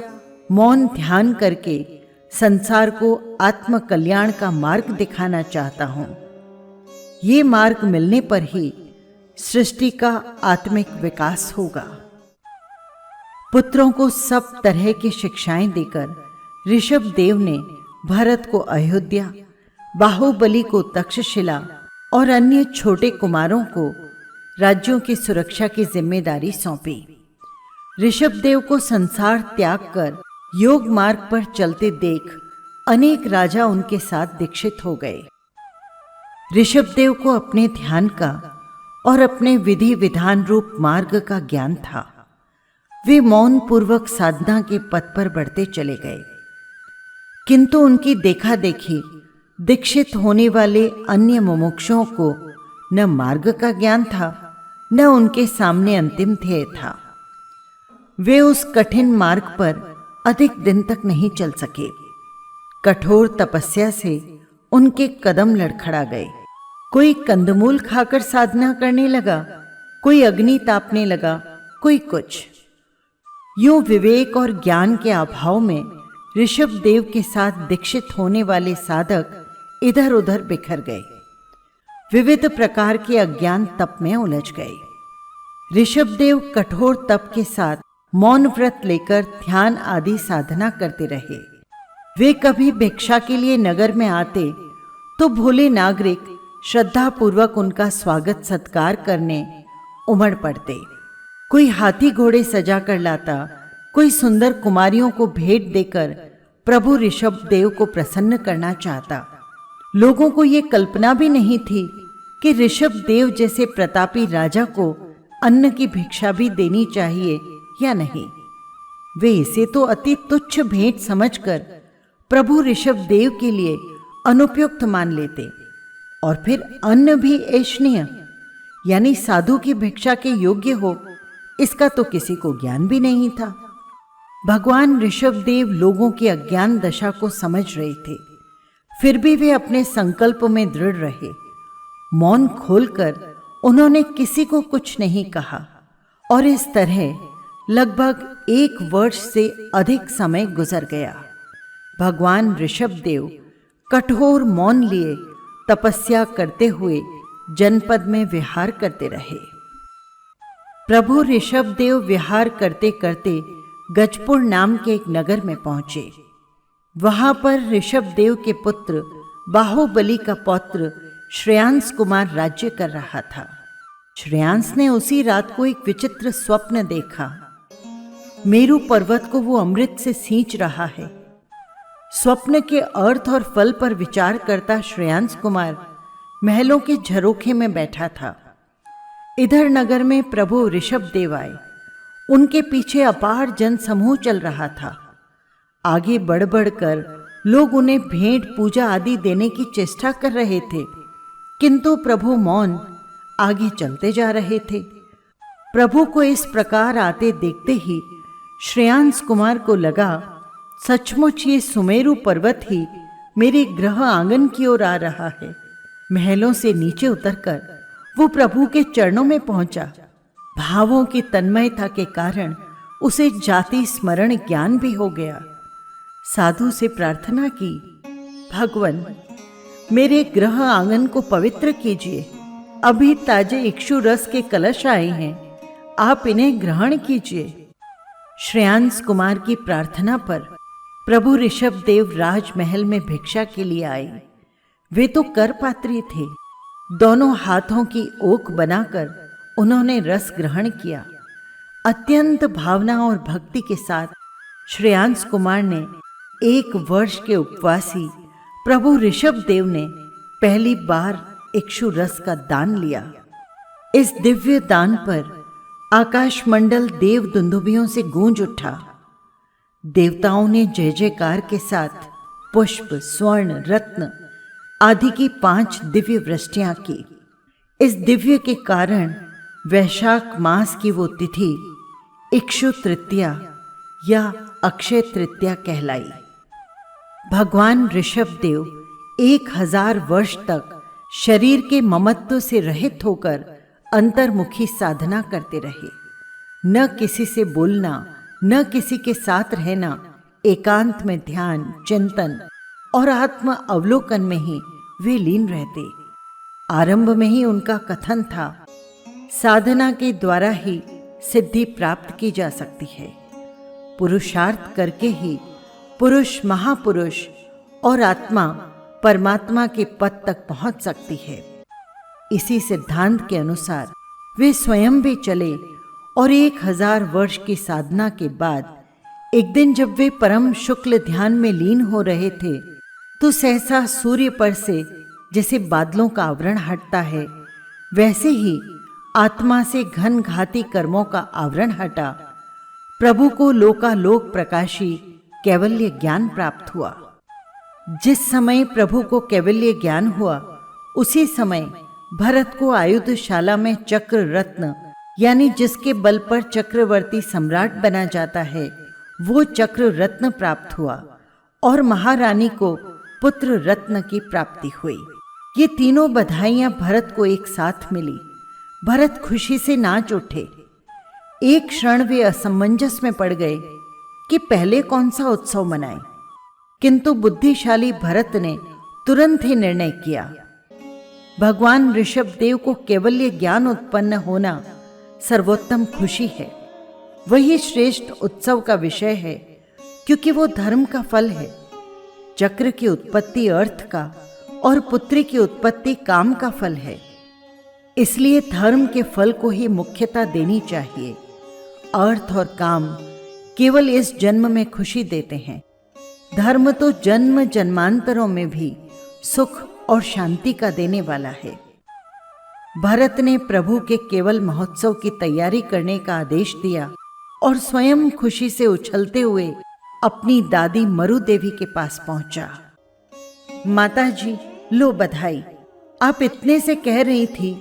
मौन ध्यान करके संसार को आत्म कल्याण का मार्ग दिखाना चाहता हूं। ये मार्ग मिलने पर ही सृष्टि का आत्मिक विकास होगा। पुत्रों को सब तरह की शिक्षाएं देकर ऋषभदेव ने भरत को अयोध्या, बाहुबली को तक्षशिला और अन्य छोटे कुमारों को राज्यों की सुरक्षा की जिम्मेदारी सौंपी। ऋषभदेव को संसार त्याग कर योग मार्ग पर चलते देख अनेक राजा उनके साथ दीक्षित हो गए। ऋषभदेव को अपने ध्यान का और अपने विधि विधान रूप मार्ग का ज्ञान था। वे मौन पूर्वक साधना के पथ पर बढ़ते चले गए, किंतु उनकी देखा देखी दीक्षित होने वाले अन्य मुमुक्षुओं को न मार्ग का ज्ञान था, न उनके सामने अंतिम ध्येय था। वे उस कठिन मार्ग पर अधिक दिन तक नहीं चल सके। कठोर तपस्या से उनके कदम लड़खड़ा गए। कोई कंदमूल खाकर साधना करने लगा, कोई अग्नि तापने लगा, कोई कुछ। यूं विवेक और ज्ञान के अभाव में ऋषभदेव के साथ दीक्षित होने वाले साधक इधर उधर बिखर गए, विविध प्रकार के अज्ञान तप में उलझ गए। ऋषभदेव कठोर तप के साथ मौन व्रत लेकर ध्यान आदि साधना करते रहे। वे कभी भिक्षा के लिए नगर में आते तो भोले नागरिक श्रद्धा पूर्वक उनका स्वागत सत्कार करने उमड़ पड़ते। कोई हाथी घोड़े सजा कर लाता, कोई सुंदर कुमारियों को भेंट देकर प्रभु ऋषभदेव को प्रसन्न करना चाहता। लोगों को ये कल्पना भी नहीं थी कि ऋषभदेव जैसे प्रतापी राजा को अन्न की भिक्षा भी देनी चाहिए या नहीं। वे इसे तो अति तुच्छ भेंट समझकर प्रभु ऋषभदेव के लिए अनुपयुक्त मान लेते, और फिर अन्न भी ऐष्णीय यानी साधु की भिक्षा के योग्य हो, इसका तो किसी को ज्ञान भी नहीं था। भगवान ऋषभदेव लोगों की अज्ञान दशा को समझ रहे थे, फिर भी वे अपने संकल्प में दृढ़ रहे। मौन खोलकर उन्होंने किसी को कुछ नहीं कहा, और इस तरह लगभग 1 वर्ष से अधिक समय गुजर गया। भगवान ऋषभदेव कठोर मौन लिए तपस्या करते हुए जनपद में विहार करते रहे। प्रभु ऋषभदेव विहार करते करते गजपुर नाम के एक नगर में पहुंचे। वहां पर ऋषभदेव के पुत्र बाहुबली का पौत्र श्रेयांस कुमार राज्य कर रहा था। श्रेयांस ने उसी रात को एक विचित्र स्वप्न देखा। मेरु पर्वत को वो अमृत से सींच रहा है। स्वप्न के अर्थ और फल पर विचार करता श्रेयांस कुमार महलों के झरोखे में बैठा था। इधर नगर में प्रभु ऋषभदेव आए। उनके पीछे अपार जन समूह चल रहा था। आगे बढ़ बढ़ कर लोग उन्हें भेंट पूजा आदि देने की चेष्टा कर रहे थे, किंतु प्रभु मौन आगे चलते जा रहे थे। प्रभु को इस प्रकार आते देखते ही श्रेयांस कुमार को लगा, सचमुच ये सुमेरु पर्वत ही मेरे गृह आंगन की ओर आ रहा है। महलों से नीचे उतरकर वो प्रभु के चरणों में पहुंचा। भावों की तन्मयता के कारण उसे जाति स्मरण ज्ञान भी हो गया। साधु से प्रार्थना की, भगवान मेरे गृह आंगन को पवित्र कीजिए। अभी ताजे इक्षु रस के कलश आए हैं, आप इन्हें ग्रहण कीजिए। श्रेयांस कुमार की प्रार्थना पर प्रभु ऋषभदेव राजमहल में भिक्षा के लिए आए। वे तो कर पात्री थे। दोनों हाथों की ओक बनाकर उन्होंने रस ग्रहण किया। अत्यंत भावना और भक्ति के साथ श्रेयांस कुमार ने 1 वर्ष के उपवासी प्रभु ऋषभदेव ने पहली बार इक्षु रस का दान लिया। इस दिव्य दान पर आकाशमंडल देव दुंदुभियों से गूंज उठा। देवताओं ने जय जयकार के साथ पुष्प, स्वर्ण, रत्न आदि की 5 दिव्य वृष्टियां की। इस दिव्य के कारण वैशाख मास की वो तिथि इक्षु तृतीया या अक्षय तृतीया कहलाई। भगवान ऋषभदेव 1000 वर्ष तक शरीर के ममत्व से रहित होकर अंतर्मुखी साधना करते रहे। न किसी से बोलना, न किसी के साथ रहना, एकांत में ध्यान, चिंतन और आत्म अवलोकन में ही वे लीन रहते। आरंभ में ही उनका कथन था, साधना के द्वारा ही सिद्धि प्राप्त की जा सकती है। पुरुषार्थ करके ही पुरुष महापुरुष और आत्मा परमात्मा के पद तक पहुंच सकती है। इसी सिद्धांत के अनुसार वे स्वयं भी चले और 1000 वर्ष की साधना के बाद एक दिन जब वे परम शुक्ल ध्यान में लीन हो रहे थे, तो सहसा सूर्य पर से जैसे बादलों का आवरण हटता है, वैसे ही आत्मा से घन घाती कर्मों का आवरण हटा। प्रभु को लोकालोक प्रकाशी कैवल्य ज्ञान प्राप्त हुआ। जिस समय प्रभु को कैवल्य ज्ञान हुआ, उसी समय भरत को आयुधशाला में चक्र रत्न यानी जिसके बल पर चक्रवर्ती सम्राट बना जाता है, वो चक्र रत्न प्राप्त हुआ और महारानी को पुत्र रत्न की प्राप्ति हुई। ये तीनों बधाइयां भरत को एक साथ मिली। भरत खुशी से नाच उठे। एक क्षण वे असमंजस में पड़ गए कि पहले कौन सा उत्सव मनाएं, किंतु बुद्धिशाली भरत ने तुरंत ही निर्णय किया। भगवान ऋषभदेव को कैवल्य ज्ञान उत्पन्न होना सर्वोत्तम खुशी है। वही श्रेष्ठ उत्सव का विषय है, क्योंकि वो धर्म का फल है। चक्र की उत्पत्ति अर्थ का और पुत्री की उत्पत्ति काम का फल है। इसलिए धर्म के फल को ही मुख्यता देनी चाहिए। अर्थ और काम केवल इस जन्म में खुशी देते हैं। धर्म तो जन्म जन्मांतरों में भी सुख और शांति का देने वाला है। भरत ने प्रभु के केवल महोत्सव की तैयारी करने का आदेश दिया और स्वयं खुशी से उछलते हुए अपनी दादी मरु देवी के पास पहुंचा। माता जी, लो बधाई। आप इतने से कह रही थी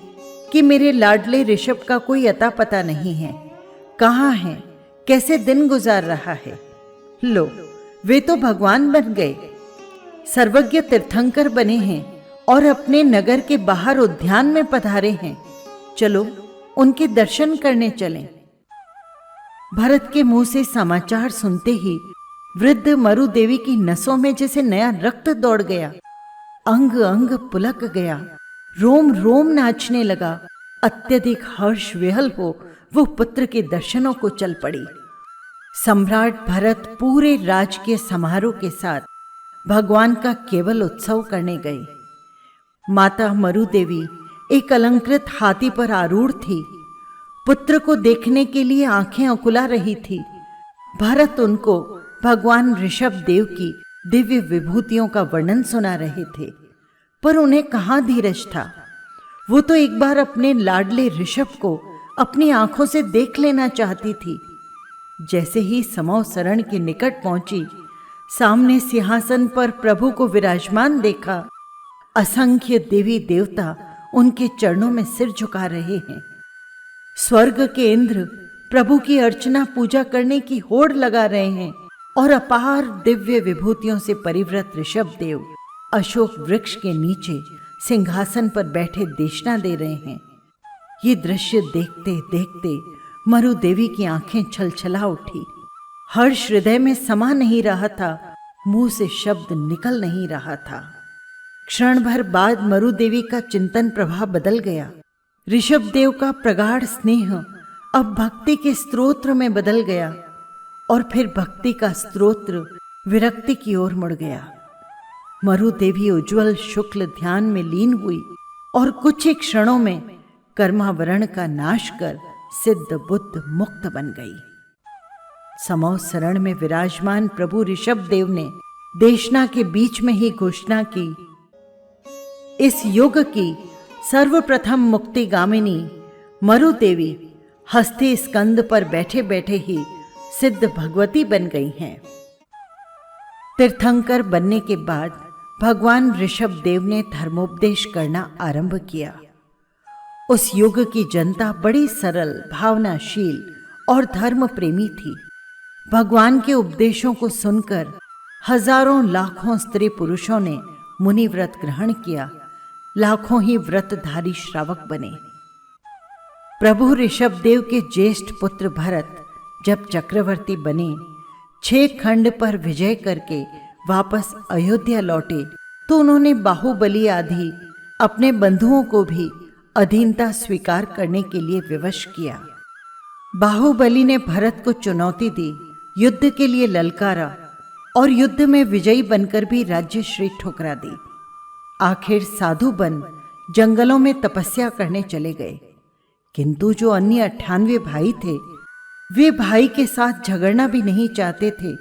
कि मेरे लाडले ऋषभ का कोई अता पता नहीं है। कहाँ है, कैसे दिन गुजार रहा है? लो, वे तो भगवान बन गए, सर्वज्ञ तीर्थंकर बने हैं और अपने नगर के बाहर उद्यान में पधारे हैं। चलो उनके दर्शन करने चलें। भरत के मुंह से समाचार सुनते ही वृद्ध मरु देवी की नसों में जैसे नया रक्त दौड़ गया। अंग अंग पुलक गया, रोम रोम नाचने लगा। अत्यधिक हर्ष विहल हो वो पुत्र के दर्शनों को चल पड़ी। सम्राट भरत पूरे राजकीय समारोह के साथ भगवान का केवल उत्सव करने गए। माता मरु देवी एक अलंकृत हाथी पर आरूढ़ थी। पुत्र को देखने के लिए आंखें अकुला रही थी। भरत उनको भगवान ऋषभ देव की दिव्य विभूतियों का वर्णन सुना रहे थे, पर उन्हें कहाँ धीरज था। वो तो एक बार अपने लाडले ऋषभ को अपनी आंखों से देख लेना चाहती थी। जैसे ही समौ शरण के निकट पहुंची, सामने सिंहासन पर प्रभु को विराजमान देखा। असंख्य देवी देवता उनके चरणों में सिर झुका रहे हैं। स्वर्ग के इंद्र प्रभु की अर्चना पूजा करने की होड़ लगा रहे हैं और अपार दिव्य विभूतियों से परिवृत ऋषभ देव अशोक वृक्ष के नीचे सिंहासन पर बैठे देशना दे रहे हैं। ये दृश्य देखते देखते मरु देवी की आंखें छलछला उठी। हर्ष हृदय में समा नहीं रहा था, मुंह से शब्द निकल नहीं रहा था। क्षण भर बाद मरु देवी का चिंतन प्रवाह बदल गया। ऋषभ देव का प्रगाढ़ स्नेह अब भक्ति के स्तोत्र में बदल गया और फिर भक्ति का स्तोत्र विरक्ति की ओर मुड़ गया। मरु देवी उज्ज्वल शुक्ल ध्यान में लीन हुई और कुछ ही क्षणों में कर्मावरण का नाश कर सिद्ध बुद्ध मुक्त बन गई। समौ शरण में विराजमान प्रभु ऋषभ देव ने देशना के बीच में ही घोषणा की, इस युग की सर्वप्रथम मुक्तिगामिनी मरु देवी हस्ती स्कंद पर बैठे बैठे ही सिद्ध भगवती बन गई हैं। तीर्थंकर बनने के बाद भगवान ऋषभ देव ने धर्मोपदेश करना आरंभ किया। उस युग की जनता बड़ी सरल, भावनाशील और धर्म प्रेमी थी। भगवान के उपदेशों को सुनकर हजारों लाखों स्त्री पुरुषों ने मुनि व्रत ग्रहण किया। लाखों ही व्रतधारी श्रावक बने। प्रभु ऋषभ देव के ज्येष्ठ पुत्र भरत जब चक्रवर्ती बने, 6 खंड पर विजय करके वापस अयोध्या लौटे तो उन्होंने बाहुबली आदि अपने बंधुओं को भी अधीनता स्वीकार करने के लिए विवश किया। बाहुबली ने भरत को चुनौती दी, युद्ध के लिए ललकारा और युद्ध में विजयी बनकर भी राज्यश्री ठुकरा दी। आखिर साधु बन जंगलों में तपस्या करने चले गए, किंतु जो अन्य 98 भाई थे वे भाई के साथ झगड़ना भी नहीं चाहते थे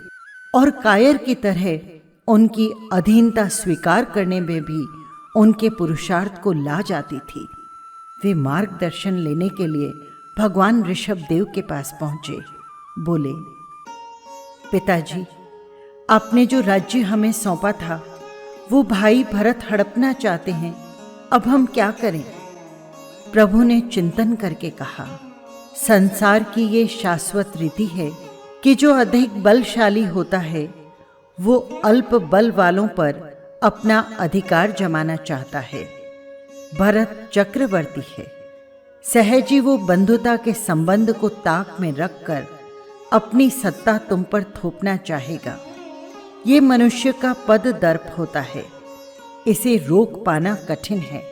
और कायर की तरह उनकी अधीनता स्वीकार करने में भी उनके पुरुषार्थ को ला जाती थी। वे मार्गदर्शन लेने के लिए भगवान ऋषभ देव के पास पहुंचे। बोले, पिताजी, आपने जो राज्य हमें सौंपा था वो भाई भरत हड़पना चाहते हैं, अब हम क्या करें? प्रभु ने चिंतन करके कहा, संसार की ये शाश्वत रीति है कि जो अधिक बलशाली होता है वो अल्प बल वालों पर अपना अधिकार जमाना चाहता है। भरत चक्रवर्ती है, सहज ही वो बंधुता के संबंध को ताक में रखकर अपनी सत्ता तुम पर थोपना चाहेगा। ये मनुष्य का पद दर्प होता है, इसे रोक पाना कठिन है।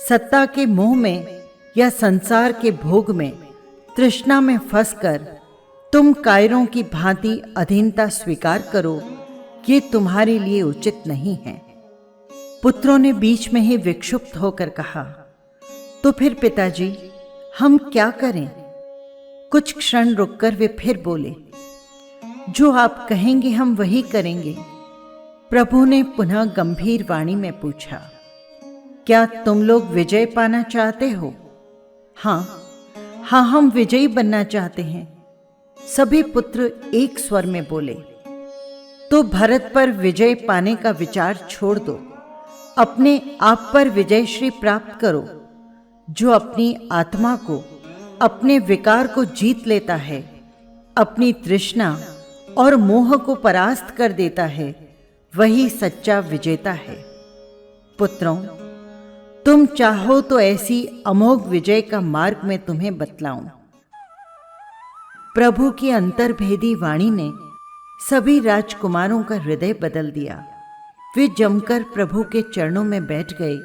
सत्ता के मोह में या संसार के भोग में तृष्णा में फंसकर तुम कायरों की भांति अधीनता स्वीकार करो, ये तुम्हारे लिए उचित नहीं है। पुत्रों ने बीच में ही विक्षुब्ध होकर कहा, तो फिर पिताजी हम क्या करें? कुछ क्षण रुककर वे फिर बोले, जो आप कहेंगे हम वही करेंगे। प्रभु ने पुनः गंभीर वाणी में पूछा, क्या तुम लोग विजय पाना चाहते हो? हाँ, हम विजयी बनना चाहते हैं। सभी पुत्र एक स्वर में बोले। तो भरत पर विजय पाने का विचार छोड़ दो, अपने आप पर विजय श्री प्राप्त करो। जो अपनी आत्मा को, अपने विकार को जीत लेता है, अपनी तृष्णा और मोह को परास्त कर देता है, वही सच्चा विजेता है। पुत्रों, तुम चाहो तो ऐसी अमोघ विजय का मार्ग मैं तुम्हें बतलाऊं। प्रभु की अंतर्भेदी वाणी ने सभी राजकुमारों का हृदय बदल दिया। वे जमकर प्रभु के चरणों में बैठ गए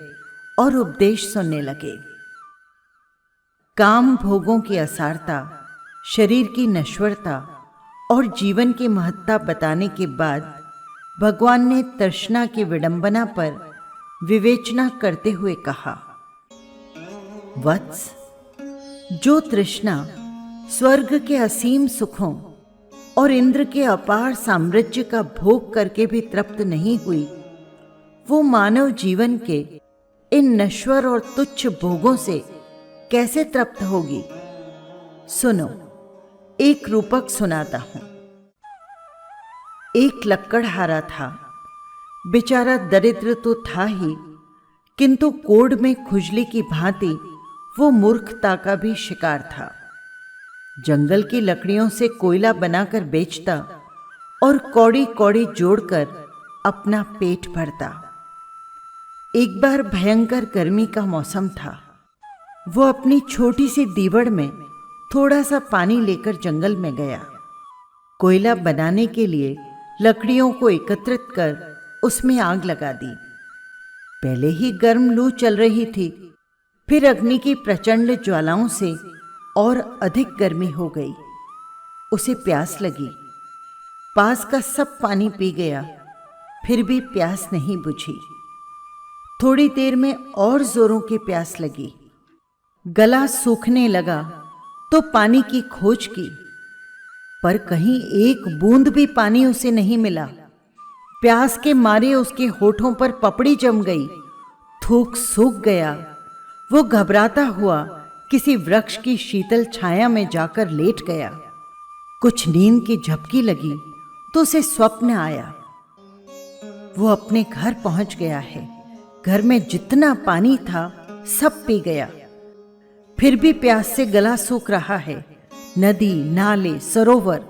और उपदेश सुनने लगे। काम भोगों की असारता, शरीर की नश्वरता और जीवन की महत्ता बताने के बाद भगवान ने तृष्णा की विडंबना पर विवेचना करते हुए कहा, वत्स, जो तृष्णा स्वर्ग के असीम सुखों और इंद्र के अपार साम्राज्य का भोग करके भी तृप्त नहीं हुई, वो मानव जीवन के इन नश्वर और तुच्छ भोगों से कैसे तृप्त होगी। सुनो, एक रूपक सुनाता हूं। एक लक्कड़हारा था। बेचारा दरिद्र तो था ही, किंतु कोढ़ में खुजली की भांति वो मूर्खता का भी शिकार था। जंगल की लकड़ियों से कोयला बनाकर बेचता और कौड़ी कौड़ी जोड़कर अपना पेट भरता। एक बार भयंकर गर्मी का मौसम था। वो अपनी छोटी सी दीवड़ में थोड़ा सा पानी लेकर जंगल में गया। कोयला बनाने के लिए लकड़ियों को एकत्रित कर उसमें आग लगा दी। पहले ही गर्म लू चल रही थी, फिर अग्नि की प्रचंड ज्वालाओं से और अधिक गर्मी हो गई। उसे प्यास लगी। पास का सब पानी पी गया, फिर भी प्यास नहीं बुझी। थोड़ी देर में और जोरों की प्यास लगी। गला सूखने लगा तो पानी की खोज की, पर कहीं एक बूंद भी पानी उसे नहीं मिला। प्यास के मारे उसके होठों पर पपड़ी जम गई, थूक सूख गया। वो घबराता हुआ किसी वृक्ष की शीतल छाया में जाकर लेट गया। कुछ नींद की झपकी लगी तो उसे स्वप्न आया। वो अपने घर पहुंच गया है। घर में जितना पानी था सब पी गया, फिर भी प्यास से गला सूख रहा है। नदी, नाले, सरोवर,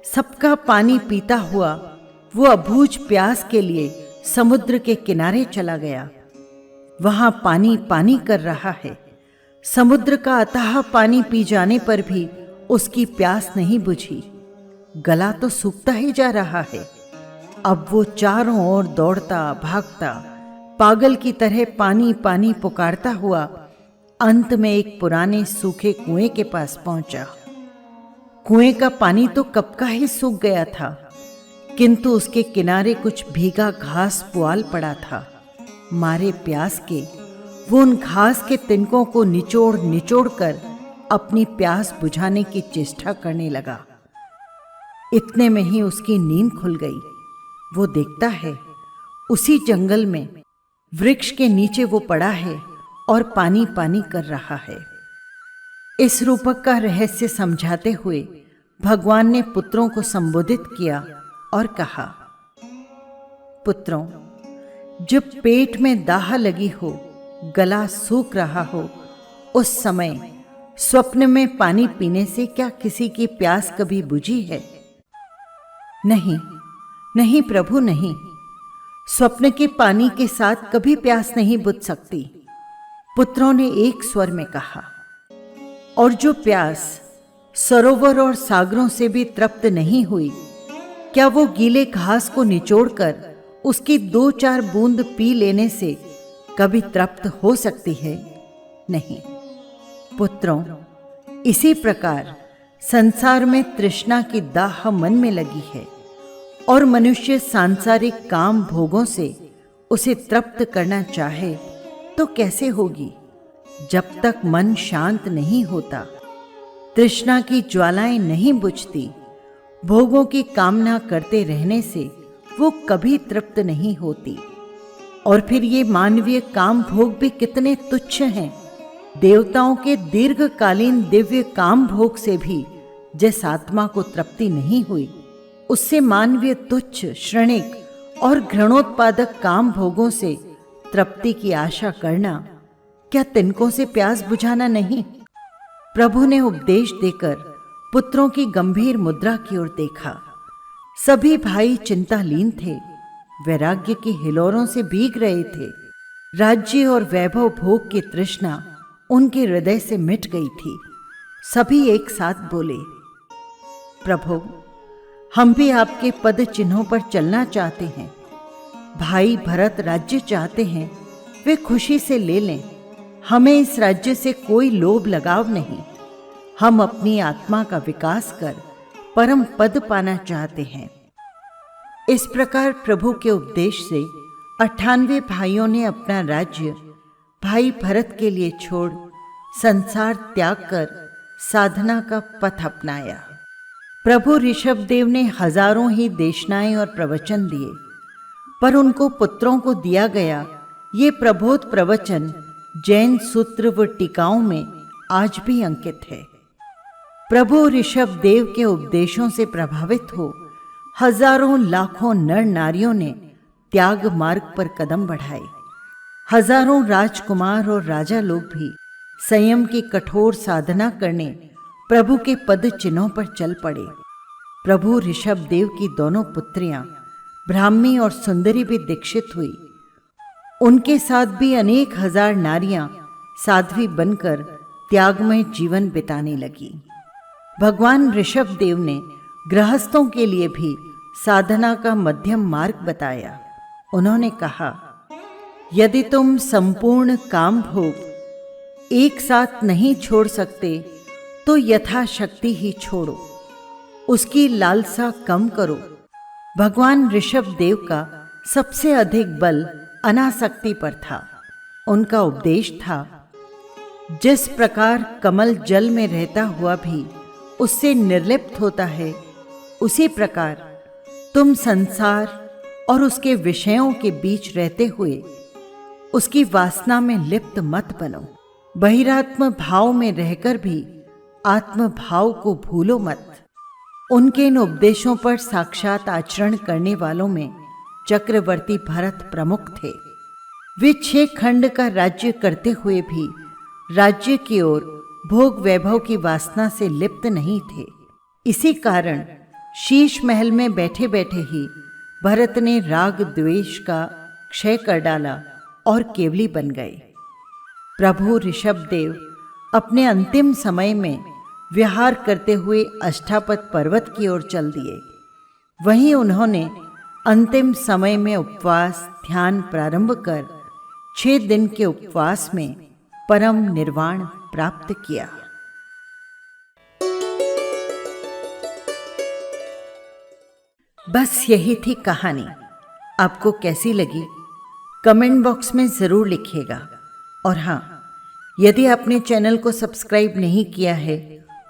सबका पानी पीता हुआ वो अबूझ प्यास के लिए समुद्र के किनारे चला गया। वहां पानी पानी कर रहा है। समुद्र का अथाह पानी पी जाने पर भी उसकी प्यास नहीं बुझी। गला तो सूखता ही जा रहा है। अब वो चारों ओर दौड़ता भागता पागल की तरह पानी पानी पुकारता हुआ अंत में एक पुराने सूखे कुएं के पास पहुंचा। कुएं का पानी तो कब का ही सूख गया था, किंतु उसके किनारे कुछ भीगा घास पुआल पड़ा था। मारे प्यास के वो उन घास के तिनकों को निचोड़ निचोड़ कर अपनी प्यास बुझाने की चेष्टा करने लगा। इतने में ही उसकी नींद खुल गई। वो देखता है उसी जंगल में वृक्ष के नीचे वो पड़ा है और पानी पानी कर रहा है। इस रूपक का रहस्य समझाते हुए भगवान ने पुत्रों को संबोधित किया और कहा, पुत्रों, जब पेट में दाह लगी हो, गला सूख रहा हो, उस समय स्वप्न में पानी पीने से क्या किसी की प्यास कभी बुझी है? नहीं, नहीं प्रभु, नहीं। स्वप्न के पानी के साथ कभी प्यास नहीं बुझ सकती, पुत्रों ने एक स्वर में कहा। और जो प्यास सरोवर और सागरों से भी तृप्त नहीं हुई, क्या वो गीले घास को निचोड़कर उसकी 2-4 बूंद पी लेने से कभी तृप्त हो सकती है? नहीं। पुत्रों, इसी प्रकार संसार में तृष्णा की दाह मन में लगी है और मनुष्य सांसारिक काम भोगों से उसे तृप्त करना चाहे तो कैसे होगी? जब तक मन शांत नहीं होता, तृष्णा की ज्वालाएं नहीं बुझती, भोगों की कामना करते रहने से वो कभी तृप्त नहीं होती। और फिर ये मानवीय काम भोग भी कितने तुच्छ हैं। देवताओं के दीर्घकालीन दिव्य काम भोग से भी जिस आत्मा को तृप्ति नहीं हुई, उससे मानवीय तुच्छ, श्रेणिक और घृणोत्पादक काम भोगों से तृप्ति की आशा करना क्या तिनकों से प्यास बुझाना नहीं? प्रभु ने उपदेश देकर पुत्रों की गंभीर मुद्रा की ओर देखा। सभी भाई चिंतालीन थे, वैराग्य की हिलोरों से भीग रहे थे। राज्य और वैभव भोग की तृष्णा उनके हृदय से मिट गई थी। सभी एक साथ बोले, प्रभु, हम भी आपके पद चिन्हों पर चलना चाहते हैं। भाई भरत राज्य चाहते हैं, वे खुशी से ले लें। हमें इस राज्य से कोई लोभ लगाव नहीं। हम अपनी आत्मा का विकास कर परम पद पाना चाहते हैं। इस प्रकार प्रभु के उपदेश से 98 भाइयों ने अपना राज्य भाई भरत के लिए छोड़ संसार त्याग कर साधना का पथ अपनाया। प्रभु ऋषभदेव ने हजारों ही देशनाएं और प्रवचन दिए, पर उनको पुत्रों को दिया गया ये प्रबोध प्रवचन जैन सूत्र व टीकाओं में आज भी अंकित है। प्रभु ऋषभदेव के उपदेशों से प्रभावित हो हजारों लाखों नर नारियों ने त्याग मार्ग पर कदम बढ़ाए। हजारों राजकुमार और राजा लोग भी संयम की कठोर साधना करने प्रभु के पद चिन्हों पर चल पड़े। प्रभु ऋषभदेव की दोनों पुत्रियां ब्राह्मी और सुंदरी भी दीक्षित हुई। उनके साथ भी अनेक हजार नारियां साध्वी बनकर त्यागमय जीवन बिताने लगी। भगवान ऋषभदेव ने गृहस्थों के लिए भी साधना का मध्यम मार्ग बताया। उन्होंने कहा, यदि तुम संपूर्ण काम भोग एक साथ नहीं छोड़ सकते तो यथाशक्ति ही छोड़ो, उसकी लालसा कम करो। भगवान ऋषभदेव का सबसे अधिक बल अनासक्ति पर था। उनका उपदेश था, जिस प्रकार कमल जल में रहता हुआ भी उससे निर्लिप्त होता है, उसी प्रकार तुम संसार और उसके विषयों के बीच रहते हुए उसकी वासना में लिप्त मत बनो। बहिरात्म भाव में रहकर भी आत्म भाव को भूलो मत। उनके इन उपदेशों पर साक्षात आचरण करने वालों में चक्रवर्ती भरत प्रमुख थे। वे 6 खंड का राज्य करते हुए भी राज्य की ओर भोग वैभव की वासना से लिप्त नहीं थे। इसी कारण शीश महल में बैठे बैठे ही भरत ने राग द्वेष का क्षय कर डाला और केवली बन गए। प्रभु ऋषभदेव अपने अंतिम समय में विहार करते हुए अष्टापद पर्वत की ओर चल दिए। वहीं उन्होंने अंतिम समय में उपवास ध्यान प्रारंभ कर 6 दिन के उपवास में परम निर्वाण प्राप्त किया। बस यही थी कहानी। आपको कैसी लगी कमेंट बॉक्स में ज़रूर लिखिएगा। और हाँ, यदि आपने चैनल को सब्सक्राइब नहीं किया है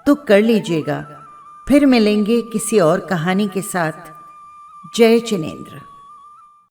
तो कर लीजिएगा। फिर मिलेंगे किसी और कहानी के साथ। जय जिनेंद्र।